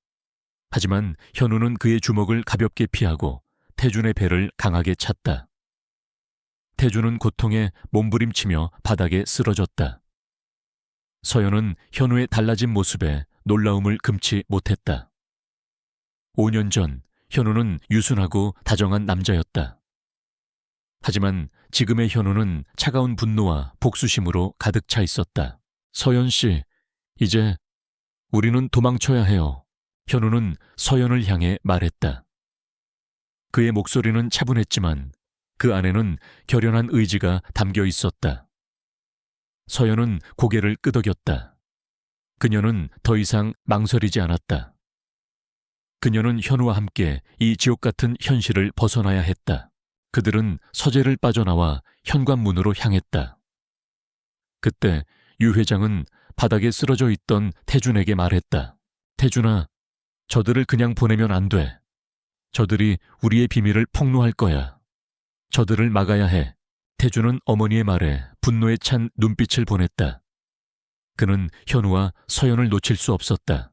하지만 현우는 그의 주먹을 가볍게 피하고 태준의 배를 강하게 찼다. 태준은 고통에 몸부림치며 바닥에 쓰러졌다. 서연은 현우의 달라진 모습에 놀라움을 금치 못했다. 5년 전 현우는 유순하고 다정한 남자였다. 하지만 지금의 현우는 차가운 분노와 복수심으로 가득 차 있었다. 서연 씨, 이제 우리는 도망쳐야 해요. 현우는 서연을 향해 말했다. 그의 목소리는 차분했지만 그 안에는 결연한 의지가 담겨 있었다. 서연은 고개를 끄덕였다. 그녀는 더 이상 망설이지 않았다. 그녀는 현우와 함께 이 지옥 같은 현실을 벗어나야 했다. 그들은 서재를 빠져나와 현관문으로 향했다. 그때 유 회장은 바닥에 쓰러져 있던 태준에게 말했다. 태준아, 저들을 그냥 보내면 안 돼. 저들이 우리의 비밀을 폭로할 거야. 저들을 막아야 해. 태준은 어머니의 말에 분노에 찬 눈빛을 보냈다. 그는 현우와 서연을 놓칠 수 없었다.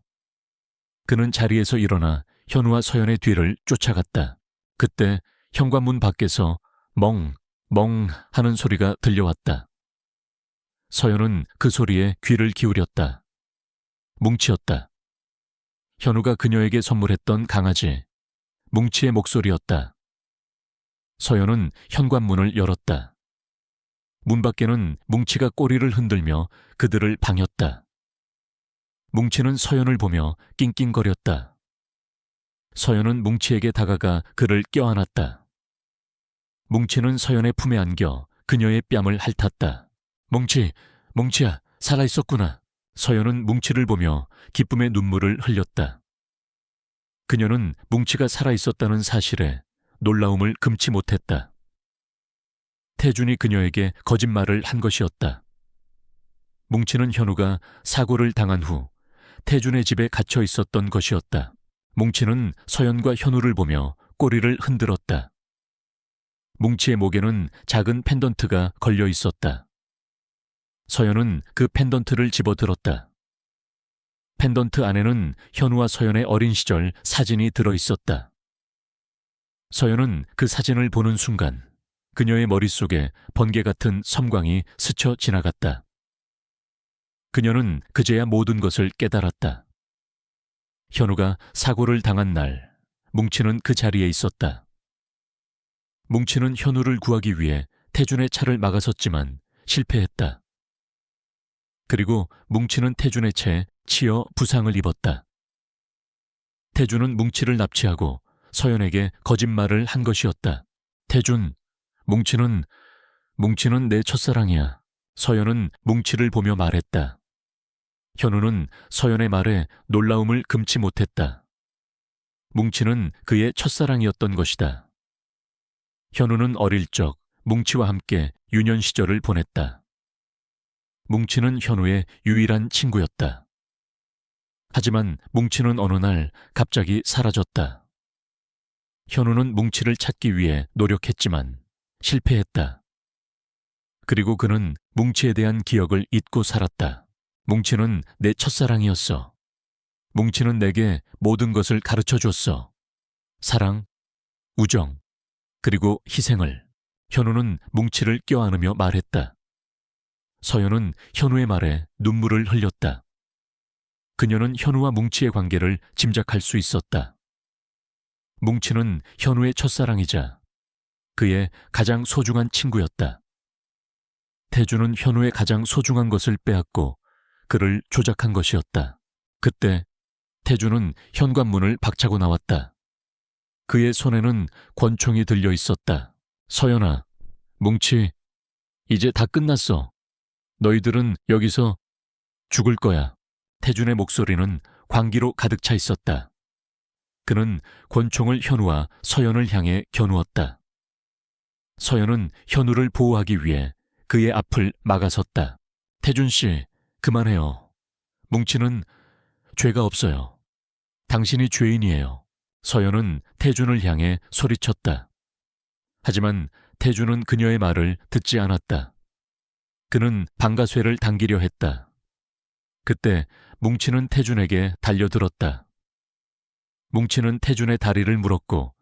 그는 자리에서 일어나 현우와 서연의 뒤를 쫓아갔다. 그때 현관문 밖에서 멍 하는 소리가 들려왔다. 서연은 그 소리에 귀를 기울였다. 뭉치였다. 현우가 그녀에게 선물했던 강아지, 뭉치의 목소리였다. 서연은 현관문을 열었다. 문 밖에는 뭉치가 꼬리를 흔들며 그들을 방했다. 뭉치는 서연을 보며 낑낑거렸다. 서연은 뭉치에게 다가가 그를 껴안았다. 뭉치는 서연의 품에 안겨 그녀의 뺨을 핥았다. 뭉치야, 살아있었구나. 서연은 뭉치를 보며 기쁨의 눈물을 흘렸다. 그녀는 뭉치가 살아있었다는 사실에 놀라움을 금치 못했다. 태준이 그녀에게 거짓말을 한 것이었다. 뭉치는 현우가 사고를 당한 후 태준의 집에 갇혀 있었던 것이었다. 뭉치는 서연과 현우를 보며 꼬리를 흔들었다. 뭉치의 목에는 작은 펜던트가 걸려 있었다. 서연은 그 펜던트를 집어들었다. 펜던트 안에는 현우와 서연의 어린 시절 사진이 들어 있었다. 서연은 그 사진을 보는 순간 그녀의 머릿속에 번개 같은 섬광이 스쳐 지나갔다. 그녀는 그제야 모든 것을 깨달았다. 현우가 사고를 당한 날, 뭉치는 그 자리에 있었다. 뭉치는 현우를 구하기 위해 태준의 차를 막아섰지만 실패했다. 그리고 뭉치는 태준의 채에 치여 부상을 입었다. 태준은 뭉치를 납치하고 서연에게 거짓말을 한 것이었다. 태준, 뭉치는 내 첫사랑이야. 서연은 뭉치를 보며 말했다. 현우는 서연의 말에 놀라움을 금치 못했다. 뭉치는 그의 첫사랑이었던 것이다. 현우는 어릴 적 뭉치와 함께 유년 시절을 보냈다. 뭉치는 현우의 유일한 친구였다. 하지만 뭉치는 어느 날 갑자기 사라졌다. 현우는 뭉치를 찾기 위해 노력했지만 실패했다. 그리고 그는 뭉치에 대한 기억을 잊고 살았다. 뭉치는 내 첫사랑이었어. 뭉치는 내게 모든 것을 가르쳐줬어. 사랑, 우정, 그리고 희생을. 현우는 뭉치를 껴안으며 말했다. 서연은 현우의 말에 눈물을 흘렸다. 그녀는 현우와 뭉치의 관계를 짐작할 수 있었다. 뭉치는 현우의 첫사랑이자 그의 가장 소중한 친구였다. 태주는 현우의 가장 소중한 것을 빼앗고 그를 조작한 것이었다. 그때 태주는 현관문을 박차고 나왔다. 그의 손에는 권총이 들려 있었다. 서연아, 뭉치, 이제 다 끝났어. 너희들은 여기서 죽을 거야. 태준의 목소리는 광기로 가득 차 있었다. 그는 권총을 현우와 서연을 향해 겨누었다. 서연은 현우를 보호하기 위해 그의 앞을 막아섰다. 태준 씨, 그만해요. 뭉치는 죄가 없어요. 당신이 죄인이에요. 서연은 태준을 향해 소리쳤다. 하지만 태준은 그녀의 말을 듣지 않았다. 그는 방가쇠를 당기려 했다. 그때 뭉치는 태준에게 달려들었다. 뭉치는 태준의 다리를 물었고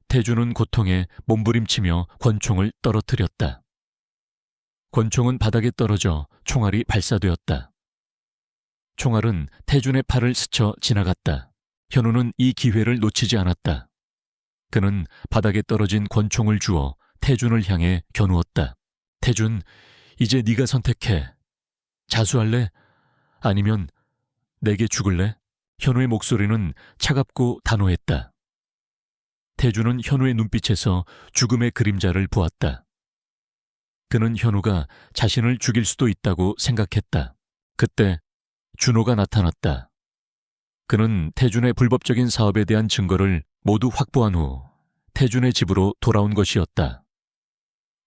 태준은 고통에 몸부림치며 권총을 떨어뜨렸다. 권총은 바닥에 떨어져 총알이 발사되었다. 총알은 태준의 팔을 스쳐 지나갔다. 현우는 이 기회를 놓치지 않았다. 그는 바닥에 떨어진 권총을 주워 태준을 향해 겨누었다. 태준, 이제 네가 선택해. 자수할래? 아니면 내게 죽을래? 현우의 목소리는 차갑고 단호했다. 태준은 현우의 눈빛에서 죽음의 그림자를 보았다. 그는 현우가 자신을 죽일 수도 있다고 생각했다. 그때 준호가 나타났다. 그는 태준의 불법적인 사업에 대한 증거를 모두 확보한 후 태준의 집으로 돌아온 것이었다.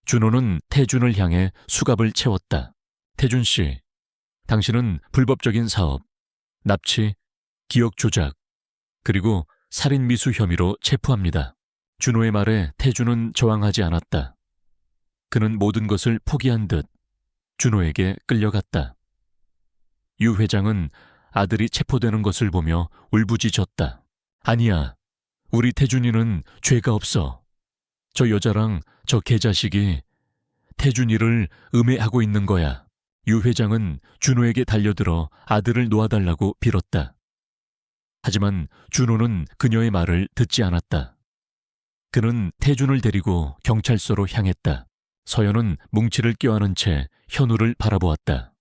준호는 태준을 향해 수갑을 채웠다. 태준 씨, 당신은 불법적인 사업, 납치, 기억 조작, 그리고 살인 미수 혐의로 체포합니다. 준호의 말에 태준은 저항하지 않았다. 그는 모든 것을 포기한 듯 준호에게 끌려갔다. 유 회장은 아들이 체포되는 것을 보며 울부짖었다. 아니야, 우리 태준이는 죄가 없어. 저 여자랑 저 개자식이 태준이를 음해하고 있는 거야. 유 회장은 준호에게 달려들어 아들을 놓아달라고 빌었다. 하지만 준호는 그녀의 말을 듣지 않았다. 그는 태준을 데리고 경찰서로 향했다. 서연은 뭉치를 껴안은 채 현우를 바라보았다.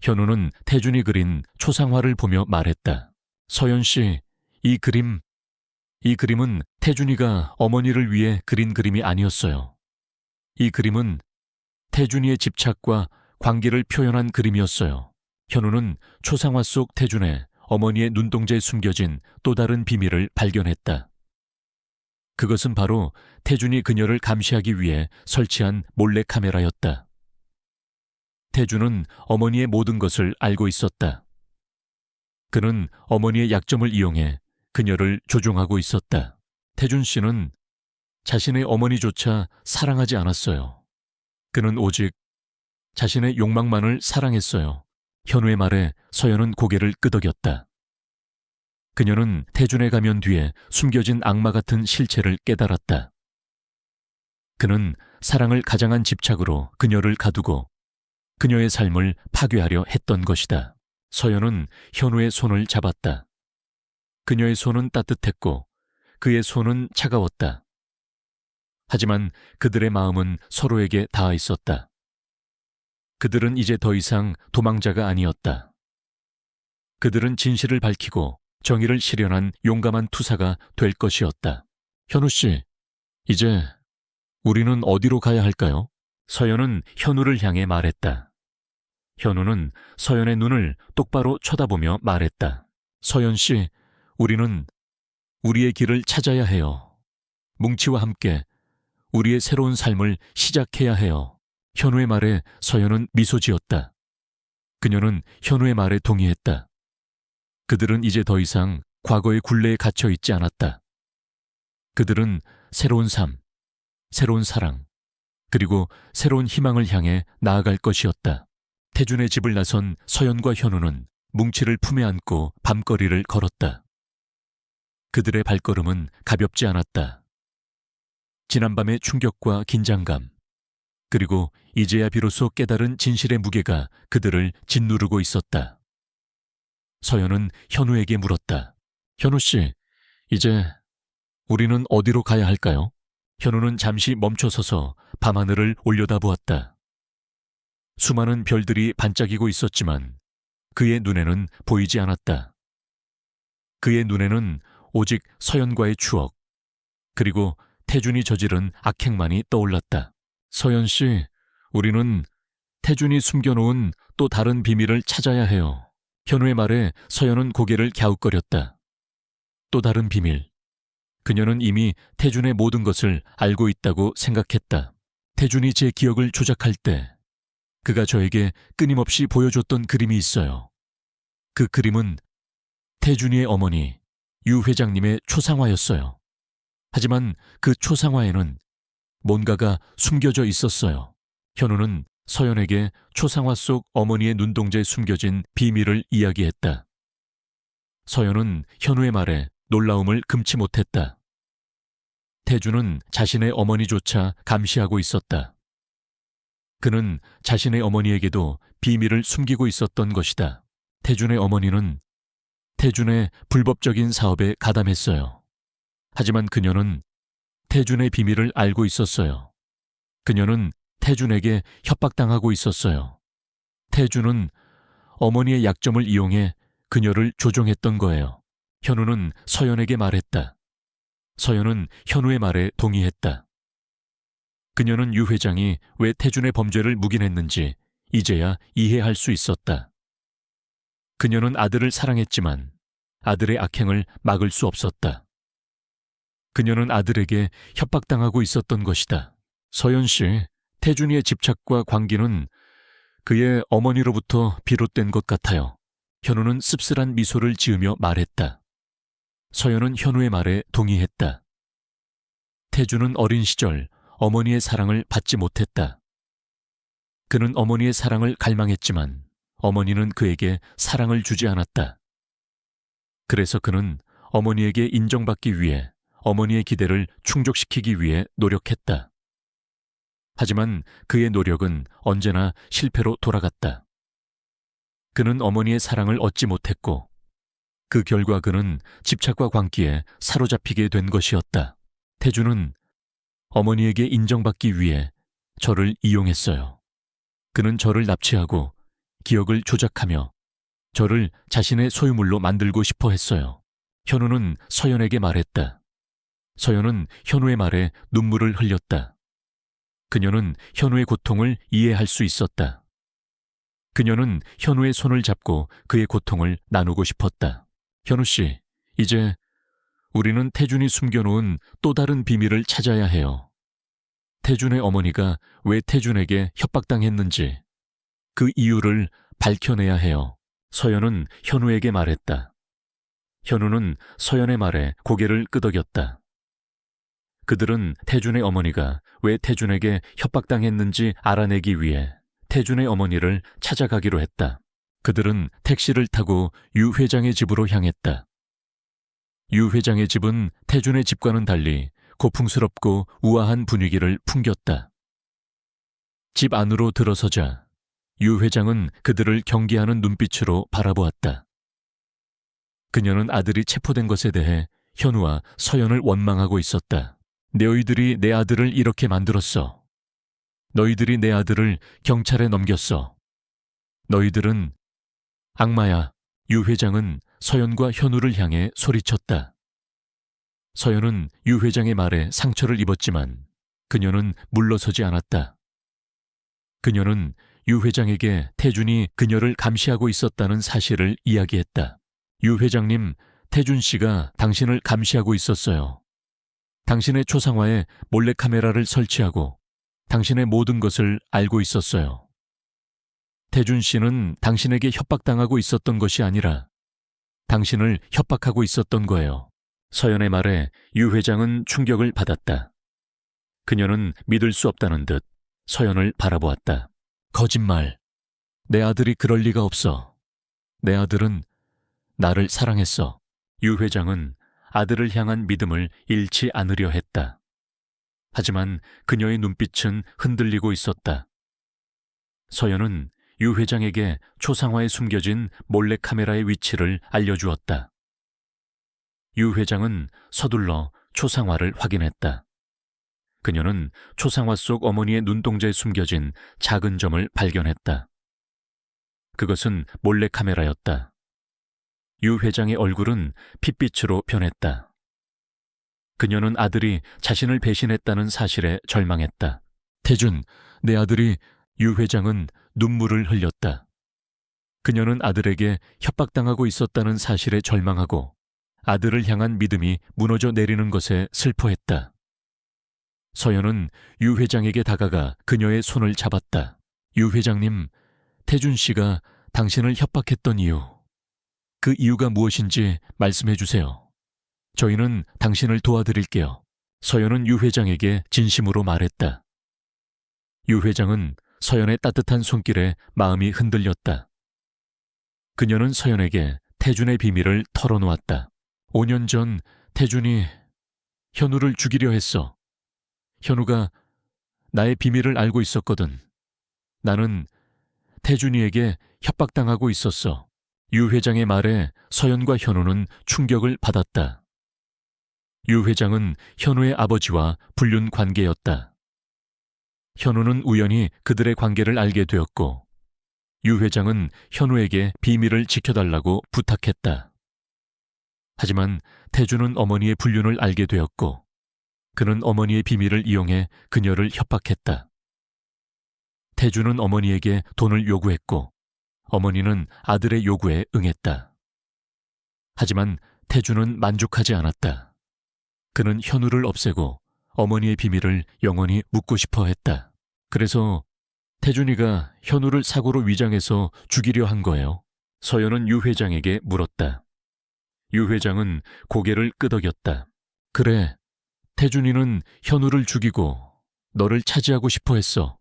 현우는 태준이 그린 초상화를 보며 말했다. 서연 씨, 이 그림은 태준이가 어머니를 위해 그린 그림이 아니었어요. 이 그림은 태준이의 집착과 관계를 표현한 그림이었어요. 현우는 초상화 속 태준의 어머니의 눈동자에 숨겨진 또 다른 비밀을 발견했다. 그것은 바로 태준이 그녀를 감시하기 위해 설치한 몰래카메라였다. 태준은 어머니의 모든 것을 알고 있었다. 그는 어머니의 약점을 이용해 그녀를 조종하고 있었다. 태준 씨는 자신의 어머니조차 사랑하지 않았어요. 그는 오직 자신의 욕망만을 사랑했어요. 현우의 말에 서연은 고개를 끄덕였다. 그녀는 태준의 가면 뒤에 숨겨진 악마 같은 실체를 깨달았다. 그는 사랑을 가장한 집착으로 그녀를 가두고 그녀의 삶을 파괴하려 했던 것이다. 서연은 현우의 손을 잡았다. 그녀의 손은 따뜻했고 그의 손은 차가웠다. 하지만 그들의 마음은 서로에게 닿아 있었다. 그들은 이제 더 이상 도망자가 아니었다. 그들은 진실을 밝히고 정의를 실현한 용감한 투사가 될 것이었다. 현우 씨, 이제 우리는 어디로 가야 할까요? 서연은 현우를 향해 말했다. 현우는 서연의 눈을 똑바로 쳐다보며 말했다. 서연 씨, 우리는 우리의 길을 찾아야 해요. 뭉치와 함께 우리의 새로운 삶을 시작해야 해요. 현우의 말에 서연은 미소 지었다. 그녀는 현우의 말에 동의했다. 그들은 이제 더 이상 과거의 굴레에 갇혀 있지 않았다. 그들은 새로운 삶, 새로운 사랑, 그리고 새로운 희망을 향해 나아갈 것이었다. 태준의 집을 나선 서연과 현우는 뭉치를 품에 안고 밤거리를 걸었다. 그들의 발걸음은 가볍지 않았다. 지난밤의 충격과 긴장감, 그리고 이제야 비로소 깨달은 진실의 무게가 그들을 짓누르고 있었다. 서연은 현우에게 물었다. 현우 씨, 이제 우리는 어디로 가야 할까요? 현우는 잠시 멈춰서서 밤하늘을 올려다보았다. 수많은 별들이 반짝이고 있었지만 그의 눈에는 보이지 않았다. 그의 눈에는 오직 서연과의 추억, 그리고 태준이 저지른 악행만이 떠올랐다. 서연 씨, 우리는 태준이 숨겨놓은 또 다른 비밀을 찾아야 해요. 현우의 말에 서연은 고개를 갸웃거렸다. 또 다른 비밀. 그녀는 이미 태준의 모든 것을 알고 있다고 생각했다. 태준이 제 기억을 조작할 때 그가 저에게 끊임없이 보여줬던 그림이 있어요. 그 그림은 태준이의 어머니, 유 회장님의 초상화였어요. 하지만 그 초상화에는 뭔가가 숨겨져 있었어요. 현우는 서연에게 초상화 속 어머니의 눈동자에 숨겨진 비밀을 이야기했다. 서연은 현우의 말에 놀라움을 금치 못했다. 태준은 자신의 어머니조차 감시하고 있었다. 그는 자신의 어머니에게도 비밀을 숨기고 있었던 것이다. 태준의 어머니는 태준의 불법적인 사업에 가담했어요. 하지만 그녀는 태준의 비밀을 알고 있었어요. 그녀는 태준에게 협박당하고 있었어요. 태준은 어머니의 약점을 이용해 그녀를 조종했던 거예요. 현우는 서연에게 말했다. 서연은 현우의 말에 동의했다. 그녀는 유 회장이 왜 태준의 범죄를 묵인했는지 이제야 이해할 수 있었다. 그녀는 아들을 사랑했지만 아들의 악행을 막을 수 없었다. 그녀는 아들에게 협박당하고 있었던 것이다. 서연 씨, 태준이의 집착과 광기는 그의 어머니로부터 비롯된 것 같아요. 현우는 씁쓸한 미소를 지으며 말했다. 서연은 현우의 말에 동의했다. 태준은 어린 시절 어머니의 사랑을 받지 못했다. 그는 어머니의 사랑을 갈망했지만 어머니는 그에게 사랑을 주지 않았다. 그래서 그는 어머니에게 인정받기 위해 어머니의 기대를 충족시키기 위해 노력했다. 하지만 그의 노력은 언제나 실패로 돌아갔다. 그는 어머니의 사랑을 얻지 못했고 그 결과 그는 집착과 광기에 사로잡히게 된 것이었다. 태준은 어머니에게 인정받기 위해 저를 이용했어요. 그는 저를 납치하고 기억을 조작하며 저를 자신의 소유물로 만들고 싶어 했어요. 현우는 서연에게 말했다. 서연은 현우의 말에 눈물을 흘렸다. 그녀는 현우의 고통을 이해할 수 있었다. 그녀는 현우의 손을 잡고 그의 고통을 나누고 싶었다. 현우 씨, 이제 우리는 태준이 숨겨놓은 또 다른 비밀을 찾아야 해요. 태준의 어머니가 왜 태준에게 협박당했는지 그 이유를 밝혀내야 해요. 서연은 현우에게 말했다. 현우는 서연의 말에 고개를 끄덕였다. 그들은 태준의 어머니가 왜 태준에게 협박당했는지 알아내기 위해 태준의 어머니를 찾아가기로 했다. 그들은 택시를 타고 유 회장의 집으로 향했다. 유 회장의 집은 태준의 집과는 달리 고풍스럽고 우아한 분위기를 풍겼다. 집 안으로 들어서자 유 회장은 그들을 경계하는 눈빛으로 바라보았다. 그녀는 아들이 체포된 것에 대해 현우와 서연을 원망하고 있었다. 너희들이 내 아들을 이렇게 만들었어. 너희들이 내 아들을 경찰에 넘겼어. 너희들은 악마야. 유 회장은 서연과 현우를 향해 소리쳤다. 서연은 유 회장의 말에 상처를 입었지만 그녀는 물러서지 않았다. 그녀는 유 회장에게 태준이 그녀를 감시하고 있었다는 사실을 이야기했다. 유 회장님, 태준 씨가 당신을 감시하고 있었어요. 당신의 초상화에 몰래카메라를 설치하고 당신의 모든 것을 알고 있었어요. 태준 씨는 당신에게 협박당하고 있었던 것이 아니라 당신을 협박하고 있었던 거예요. 서연의 말에 유 회장은 충격을 받았다. 그녀는 믿을 수 없다는 듯 서연을 바라보았다. 거짓말. 내 아들이 그럴 리가 없어. 내 아들은 나를 사랑했어. 유 회장은 아들을 향한 믿음을 잃지 않으려 했다. 하지만 그녀의 눈빛은 흔들리고 있었다. 서연은 유 회장에게 초상화에 숨겨진 몰래카메라의 위치를 알려주었다. 유 회장은 서둘러 초상화를 확인했다. 그녀는 초상화 속 어머니의 눈동자에 숨겨진 작은 점을 발견했다. 그것은 몰래카메라였다. 유 회장의 얼굴은 핏빛으로 변했다. 그녀는 아들이 자신을 배신했다는 사실에 절망했다. 태준, 내 아들이... 유 회장은 눈물을 흘렸다. 그녀는 아들에게 협박당하고 있었다는 사실에 절망하고 아들을 향한 믿음이 무너져 내리는 것에 슬퍼했다. 서연은 유 회장에게 다가가 그녀의 손을 잡았다. 유 회장님, 태준 씨가 당신을 협박했던 이유, 그 이유가 무엇인지 말씀해 주세요. 저희는 당신을 도와드릴게요. 서연은 유 회장에게 진심으로 말했다. 유 회장은 서연의 따뜻한 손길에 마음이 흔들렸다. 그녀는 서연에게 태준의 비밀을 털어놓았다. 5년 전 태준이 현우를 죽이려 했어. 현우가 나의 비밀을 알고 있었거든. 나는 태준이에게 협박당하고 있었어. 유 회장의 말에 서연과 현우는 충격을 받았다. 유 회장은 현우의 아버지와 불륜 관계였다. 현우는 우연히 그들의 관계를 알게 되었고 유 회장은 현우에게 비밀을 지켜달라고 부탁했다. 하지만 태준은 어머니의 불륜을 알게 되었고 그는 어머니의 비밀을 이용해 그녀를 협박했다. 태준은 어머니에게 돈을 요구했고 어머니는 아들의 요구에 응했다. 하지만 태준은 만족하지 않았다. 그는 현우를 없애고 어머니의 비밀을 영원히 묻고 싶어 했다. 그래서 태준이가 현우를 사고로 위장해서 죽이려 한 거예요. 서연은 유 회장에게 물었다. 유 회장은 고개를 끄덕였다. 그래, 태준이는 현우를 죽이고 너를 차지하고 싶어 했어.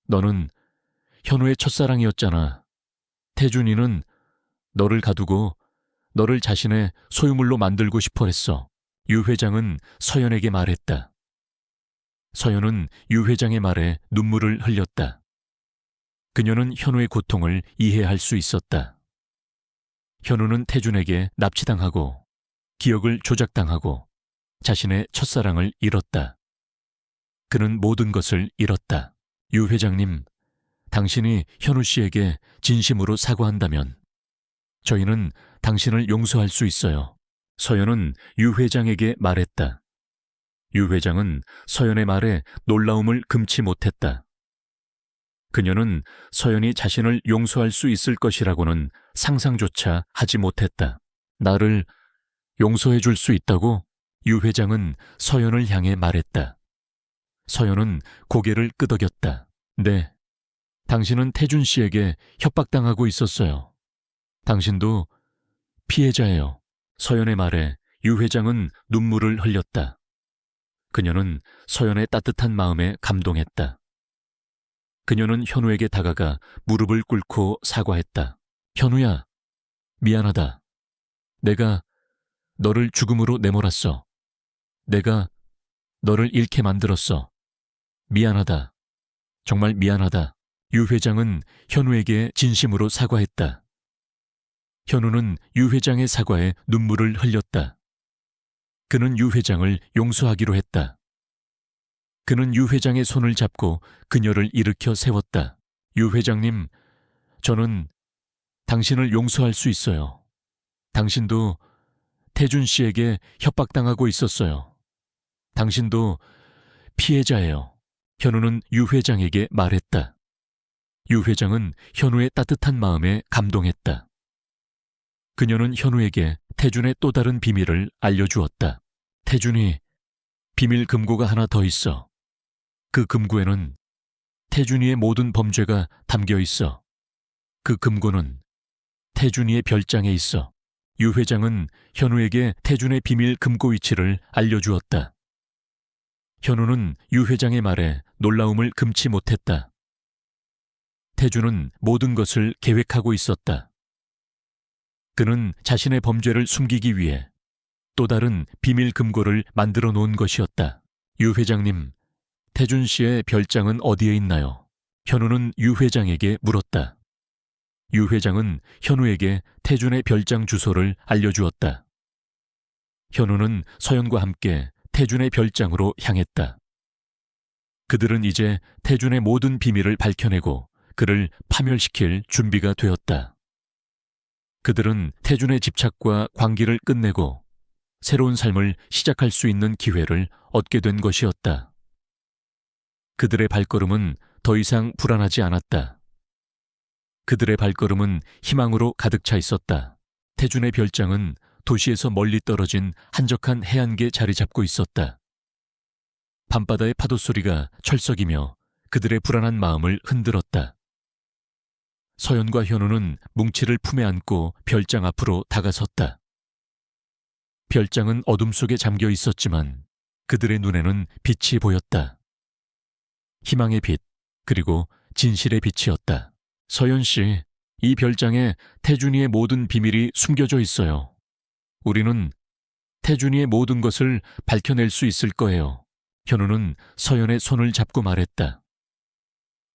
너는 현우의 첫사랑이었잖아. 태준이는 너를 가두고 너를 자신의 소유물로 만들고 싶어 했어. 유 회장은 서연에게 말했다. 서연은 유 회장의 말에 눈물을 흘렸다. 그녀는 현우의 고통을 이해할 수 있었다. 현우는 태준에게 납치당하고 기억을 조작당하고 자신의 첫사랑을 잃었다. 그는 모든 것을 잃었다. 유 회장님, 당신이 현우 씨에게 진심으로 사과한다면 저희는 당신을 용서할 수 있어요. 서연은 유 회장에게 말했다. 유 회장은 서연의 말에 놀라움을 금치 못했다. 그녀는 서연이 자신을 용서할 수 있을 것이라고는 상상조차 하지 못했다. 나를 용서해 줄 수 있다고? 유 회장은 서연을 향해 말했다. 서연은 고개를 끄덕였다. 네, 당신은 태준 씨에게 협박당하고 있었어요. 당신도 피해자예요. 서연의 말에 유 회장은 눈물을 흘렸다. 그녀는 서연의 따뜻한 마음에 감동했다. 그녀는 현우에게 다가가 무릎을 꿇고 사과했다. 현우야, 미안하다. 내가 너를 죽음으로 내몰았어. 내가 너를 잃게 만들었어. 미안하다. 정말 미안하다. 유 회장은 현우에게 진심으로 사과했다. 현우는 유 회장의 사과에 눈물을 흘렸다. 그는 유 회장을 용서하기로 했다. 그는 유 회장의 손을 잡고 그녀를 일으켜 세웠다. 유 회장님, 저는 당신을 용서할 수 있어요. 당신도 태준 씨에게 협박당하고 있었어요. 당신도 피해자예요. 현우는 유 회장에게 말했다. 유 회장은 현우의 따뜻한 마음에 감동했다. 그녀는 현우에게 태준의 또 다른 비밀을 알려주었다. 태준이 비밀 금고가 하나 더 있어. 그 금고에는 태준이의 모든 범죄가 담겨 있어. 그 금고는 태준이의 별장에 있어. 유 회장은 현우에게 태준의 비밀 금고 위치를 알려주었다. 현우는 유 회장의 말에 놀라움을 금치 못했다. 태준은 모든 것을 계획하고 있었다. 그는 자신의 범죄를 숨기기 위해 또 다른 비밀 금고를 만들어 놓은 것이었다. 유 회장님, 태준 씨의 별장은 어디에 있나요? 현우는 유 회장에게 물었다. 유 회장은 현우에게 태준의 별장 주소를 알려주었다. 현우는 서연과 함께 태준의 별장으로 향했다. 그들은 이제 태준의 모든 비밀을 밝혀내고 그를 파멸시킬 준비가 되었다. 그들은 태준의 집착과 관계를 끝내고 새로운 삶을 시작할 수 있는 기회를 얻게 된 것이었다. 그들의 발걸음은 더 이상 불안하지 않았다. 그들의 발걸음은 희망으로 가득 차 있었다. 태준의 별장은 도시에서 멀리 떨어진 한적한 해안가에 자리 잡고 있었다. 밤바다의 파도 소리가 철썩이며 그들의 불안한 마음을 흔들었다. 서연과 현우는 뭉치를 품에 안고 별장 앞으로 다가섰다. 별장은 어둠 속에 잠겨 있었지만 그들의 눈에는 빛이 보였다. 희망의 빛, 그리고 진실의 빛이었다. 서연 씨, 이 별장에 태준이의 모든 비밀이 숨겨져 있어요. 우리는 태준이의 모든 것을 밝혀낼 수 있을 거예요. 현우는 서연의 손을 잡고 말했다.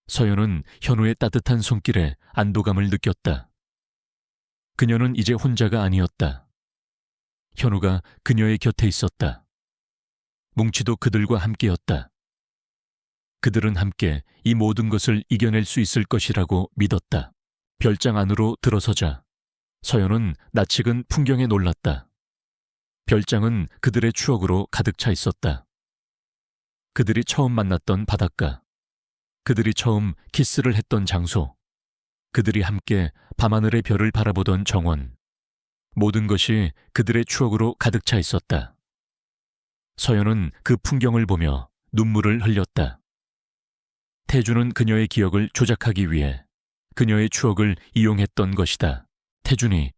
서연은 현우의 따뜻한 손길에 안도감을 느꼈다. 그녀는 이제 혼자가 아니었다. 현우가 그녀의 곁에 있었다. 뭉치도 그들과 함께였다. 그들은 함께 이 모든 것을 이겨낼 수 있을 것이라고 믿었다. 별장 안으로 들어서자 서연은 낯익은 풍경에 놀랐다. 별장은 그들의 추억으로 가득 차 있었다. 그들이 처음 만났던 바닷가, 그들이 처음 키스를 했던 장소, 그들이 함께 밤하늘의 별을 바라보던 정원, 모든 것이 그들의 추억으로 가득 차 있었다. 서연은 그 풍경을 보며 눈물을 흘렸다. 태준은 그녀의 기억을 조작하기 위해 그녀의 추억을 이용했던 것이다. 태준이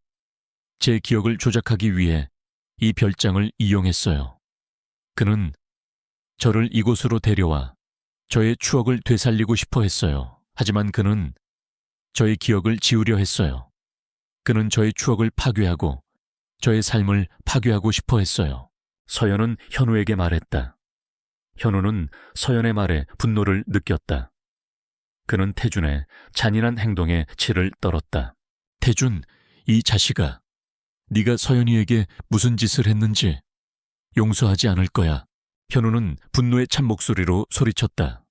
제 기억을 조작하기 위해 이 별장을 이용했어요. 그는 저를 이곳으로 데려와 저의 추억을 되살리고 싶어 했어요. 하지만 그는 저의 기억을 지우려 했어요. 그는 저의 추억을 파괴하고 저의 삶을 파괴하고 싶어 했어요. 서연은 현우에게 말했다. 현우는 서연의 말에 분노를 느꼈다. 그는 태준의 잔인한 행동에 치를 떨었다. 태준, 이 자식아, 네가 서연이에게 무슨 짓을 했는지 용서하지 않을 거야. 현우는 분노의 찬 목소리로 소리쳤다.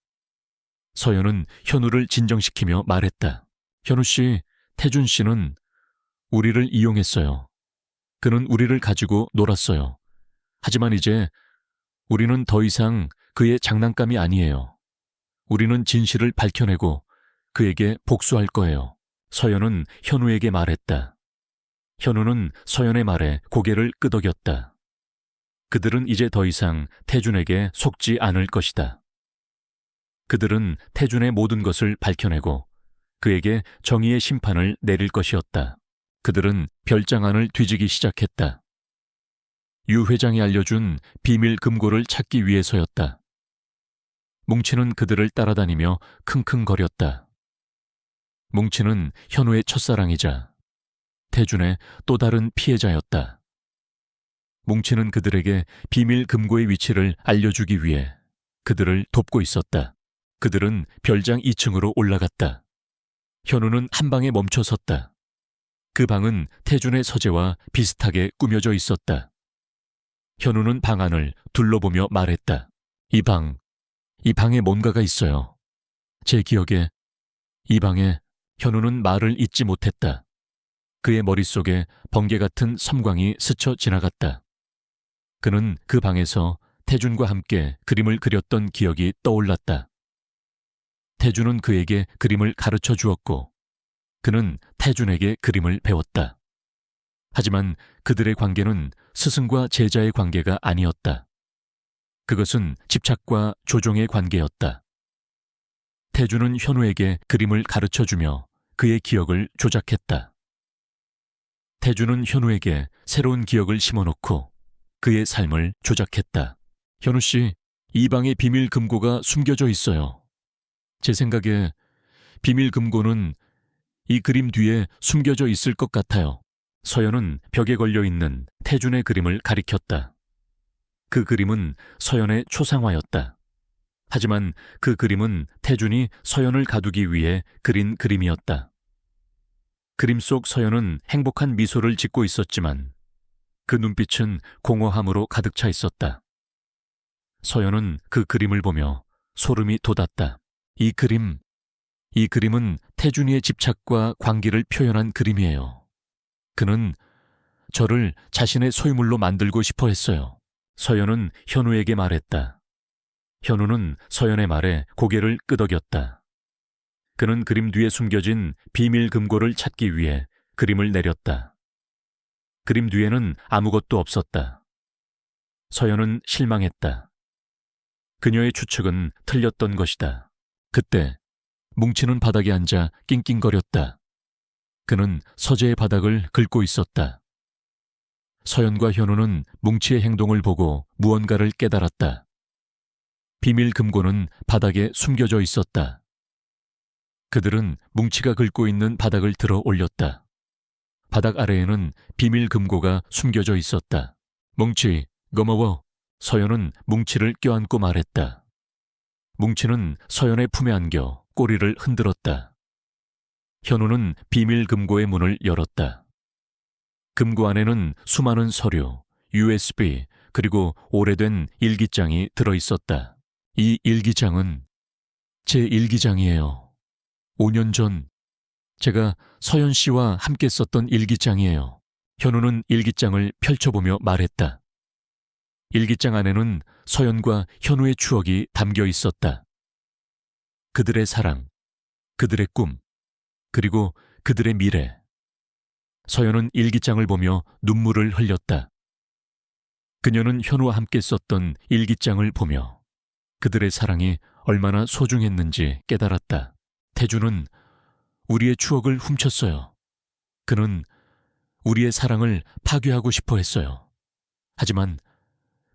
서연은 현우를 진정시키며 말했다. 현우 씨, 태준 씨는 우리를 이용했어요. 그는 우리를 가지고 놀았어요. 하지만 이제 우리는 더 이상 그의 장난감이 아니에요. 우리는 진실을 밝혀내고 그에게 복수할 거예요. 서연은 현우에게 말했다. 현우는 서연의 말에 고개를 끄덕였다. 그들은 이제 더 이상 태준에게 속지 않을 것이다. 그들은 태준의 모든 것을 밝혀내고 그에게 정의의 심판을 내릴 것이었다. 그들은 별장 안을 뒤지기 시작했다. 유 회장이 알려준 비밀 금고를 찾기 위해서였다. 뭉치는 그들을 따라다니며 킁킁거렸다. 뭉치는 현우의 첫사랑이자 태준의 또 다른 피해자였다. 뭉치는 그들에게 비밀 금고의 위치를 알려주기 위해 그들을 돕고 있었다. 그들은 별장 2층으로 올라갔다. 현우는 한 방에 멈춰 섰다. 그 방은 태준의 서재와 비슷하게 꾸며져 있었다. 현우는 방 안을 둘러보며 말했다. 이 방에 뭔가가 있어요. 제 기억에 이 방에 현우는 말을 잇지 못했다. 그의 머릿속에 번개 같은 섬광이 스쳐 지나갔다. 그는 그 방에서 태준과 함께 그림을 그렸던 기억이 떠올랐다. 태준은 그에게 그림을 가르쳐 주었고 그는 태준에게 그림을 배웠다. 하지만 그들의 관계는 스승과 제자의 관계가 아니었다. 그것은 집착과 조종의 관계였다. 태준은 현우에게 그림을 가르쳐주며 그의 기억을 조작했다. 태준은 현우에게 새로운 기억을 심어놓고 그의 삶을 조작했다. 현우 씨, 이 방에 비밀 금고가 숨겨져 있어요. 제 생각에 비밀 금고는 이 그림 뒤에 숨겨져 있을 것 같아요. 서연은 벽에 걸려있는 태준의 그림을 가리켰다. 그 그림은 서연의 초상화였다. 하지만 그 그림은 태준이 서연을 가두기 위해 그린 그림이었다. 그림 속 서연은 행복한 미소를 짓고 있었지만 그 눈빛은 공허함으로 가득 차 있었다. 서연은 그 그림을 보며 소름이 돋았다. 이 그림은 태준이의 집착과 광기를 표현한 그림이에요. 그는 저를 자신의 소유물로 만들고 싶어 했어요. 서연은 현우에게 말했다. 현우는 서연의 말에 고개를 끄덕였다. 그는 그림 뒤에 숨겨진 비밀 금고를 찾기 위해 그림을 내렸다. 그림 뒤에는 아무것도 없었다. 서연은 실망했다. 그녀의 추측은 틀렸던 것이다. 그때 뭉치는 바닥에 앉아 낑낑거렸다. 그는 서재의 바닥을 긁고 있었다. 서연과 현우는 뭉치의 행동을 보고 무언가를 깨달았다. 비밀 금고는 바닥에 숨겨져 있었다. 그들은 뭉치가 긁고 있는 바닥을 들어 올렸다. 바닥 아래에는 비밀 금고가 숨겨져 있었다. 뭉치, 고마워. 서연은 뭉치를 껴안고 말했다. 뭉치는 서연의 품에 안겨 꼬리를 흔들었다. 현우는 비밀 금고의 문을 열었다. 금고 안에는 수많은 서류, USB, 그리고 오래된 일기장이 들어있었다. 이 일기장은 제 일기장이에요. 5년 전 제가 서연 씨와 함께 썼던 일기장이에요. 현우는 일기장을 펼쳐보며 말했다. 일기장 안에는 서연과 현우의 추억이 담겨 있었다. 그들의 사랑, 그들의 꿈, 그리고 그들의 미래. 서연은 일기장을 보며 눈물을 흘렸다. 그녀는 현우와 함께 썼던 일기장을 보며 그들의 사랑이 얼마나 소중했는지 깨달았다. 태주는 우리의 추억을 훔쳤어요. 그는 우리의 사랑을 파괴하고 싶어 했어요. 하지만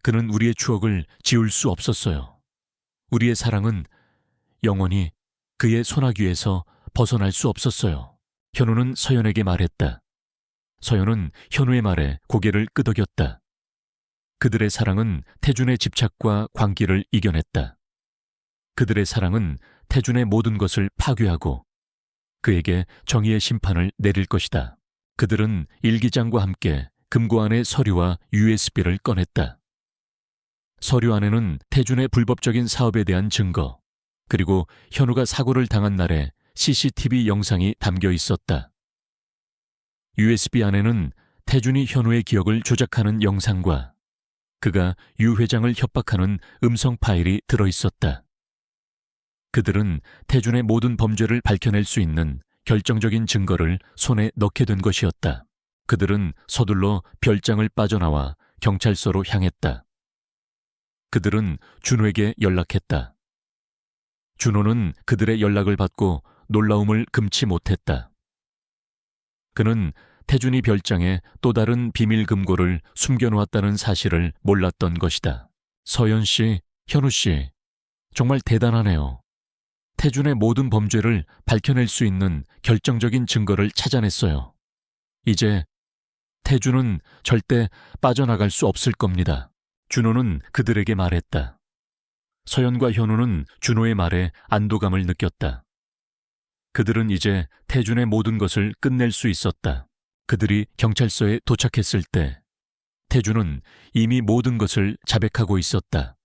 그는 우리의 추억을 지울 수 없었어요. 우리의 사랑은 영원히 그의 소나귀에서 벗어날 수 없었어요. 현우는 서연에게 말했다. 서연은 현우의 말에 고개를 끄덕였다. 그들의 사랑은 태준의 집착과 광기를 이겨냈다. 그들의 사랑은 태준의 모든 것을 파괴하고 그에게 정의의 심판을 내릴 것이다. 그들은 일기장과 함께 금고 안의 서류와 USB를 꺼냈다. 서류 안에는 태준의 불법적인 사업에 대한 증거, 그리고 현우가 사고를 당한 날의 CCTV 영상이 담겨 있었다. USB 안에는 태준이 현우의 기억을 조작하는 영상과 그가 유 회장을 협박하는 음성 파일이 들어있었다. 그들은 태준의 모든 범죄를 밝혀낼 수 있는 결정적인 증거를 손에 넣게 된 것이었다. 그들은 서둘러 별장을 빠져나와 경찰서로 향했다. 그들은 준호에게 연락했다. 준호는 그들의 연락을 받고 놀라움을 금치 못했다. 그는 태준이 별장에 또 다른 비밀 금고를 숨겨놓았다는 사실을 몰랐던 것이다. 서연 씨, 현우 씨, 정말 대단하네요. 태준의 모든 범죄를 밝혀낼 수 있는 결정적인 증거를 찾아냈어요. 이제 태준은 절대 빠져나갈 수 없을 겁니다. 준호는 그들에게 말했다. 서연과 현우는 준호의 말에 안도감을 느꼈다. 그들은 이제 태준의 모든 것을 끝낼 수 있었다. 그들이 경찰서에 도착했을 때 태준은 이미 모든 것을 자백하고 있었다.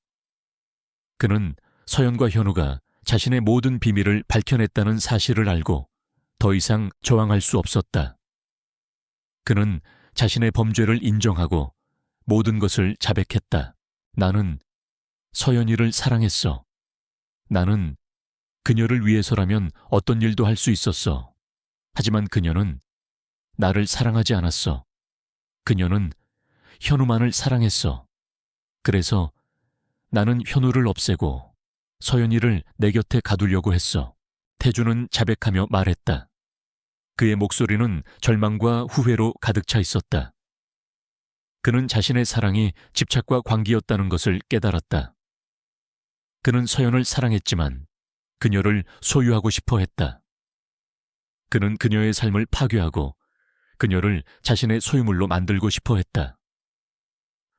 그는 서연과 현우가 자신의 모든 비밀을 밝혀냈다는 사실을 알고 더 이상 저항할 수 없었다. 그는 자신의 범죄를 인정하고 모든 것을 자백했다. 나는 서연이를 사랑했어. 나는 그녀를 위해서라면 어떤 일도 할 수 있었어. 하지만 그녀는 나를 사랑하지 않았어. 그녀는 현우만을 사랑했어. 그래서 나는 현우를 없애고 서연이를 내 곁에 가두려고 했어. 태준은 자백하며 말했다. 그의 목소리는 절망과 후회로 가득 차 있었다. 그는 자신의 사랑이 집착과 광기였다는 것을 깨달았다. 그는 서연을 사랑했지만 그녀를 소유하고 싶어 했다. 그는 그녀의 삶을 파괴하고 그녀를 자신의 소유물로 만들고 싶어 했다.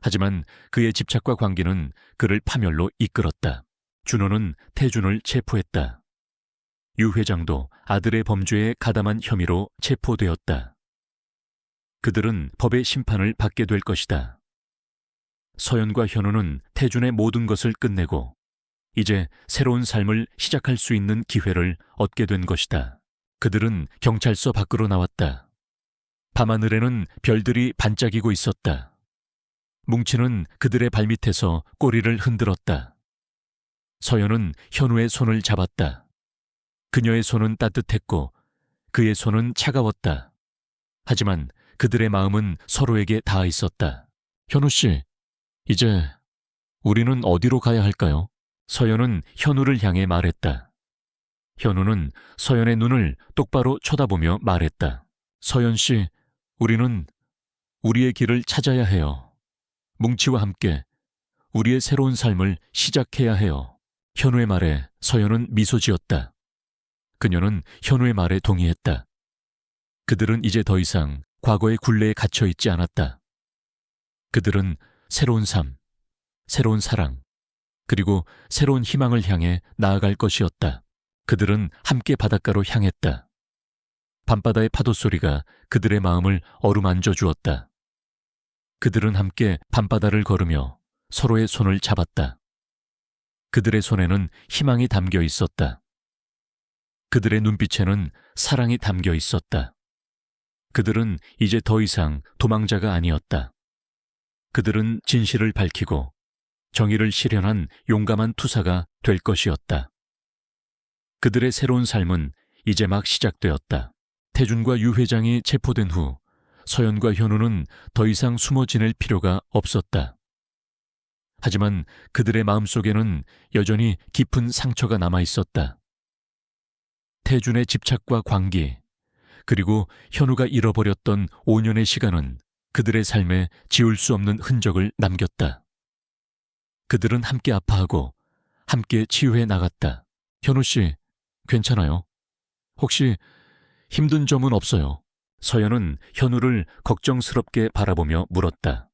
하지만 그의 집착과 광기는 그를 파멸로 이끌었다. 준호는 태준을 체포했다. 유 회장도 아들의 범죄에 가담한 혐의로 체포되었다. 그들은 법의 심판을 받게 될 것이다. 서연과 현우는 태준의 모든 것을 끝내고 이제 새로운 삶을 시작할 수 있는 기회를 얻게 된 것이다. 그들은 경찰서 밖으로 나왔다. 밤하늘에는 별들이 반짝이고 있었다. 뭉치는 그들의 발밑에서 꼬리를 흔들었다. 서연은 현우의 손을 잡았다. 그녀의 손은 따뜻했고 그의 손은 차가웠다. 하지만 그들의 마음은 서로에게 닿아 있었다. 현우 씨, 이제 우리는 어디로 가야 할까요? 서연은 현우를 향해 말했다. 현우는 서연의 눈을 똑바로 쳐다보며 말했다. 서연 씨, 우리는 우리의 길을 찾아야 해요. 뭉치와 함께 우리의 새로운 삶을 시작해야 해요. 현우의 말에 서연은 미소 지었다. 그녀는 현우의 말에 동의했다. 그들은 이제 더 이상 과거의 굴레에 갇혀 있지 않았다. 그들은 새로운 삶, 새로운 사랑, 그리고 새로운 희망을 향해 나아갈 것이었다. 그들은 함께 바닷가로 향했다. 밤바다의 파도 소리가 그들의 마음을 어루만져 주었다. 그들은 함께 밤바다를 걸으며 서로의 손을 잡았다. 그들의 손에는 희망이 담겨 있었다. 그들의 눈빛에는 사랑이 담겨 있었다. 그들은 이제 더 이상 도망자가 아니었다. 그들은 진실을 밝히고 정의를 실현한 용감한 투사가 될 것이었다. 그들의 새로운 삶은 이제 막 시작되었다. 태준과 유 회장이 체포된 후 서연과 현우는 더 이상 숨어 지낼 필요가 없었다. 하지만 그들의 마음속에는 여전히 깊은 상처가 남아 있었다. 태준의 집착과 광기, 그리고 현우가 잃어버렸던 5년의 시간은 그들의 삶에 지울 수 없는 흔적을 남겼다. 그들은 함께 아파하고 함께 치유해 나갔다. 현우 씨, 괜찮아요? 혹시 힘든 점은 없어요? 서연은 현우를 걱정스럽게 바라보며 물었다.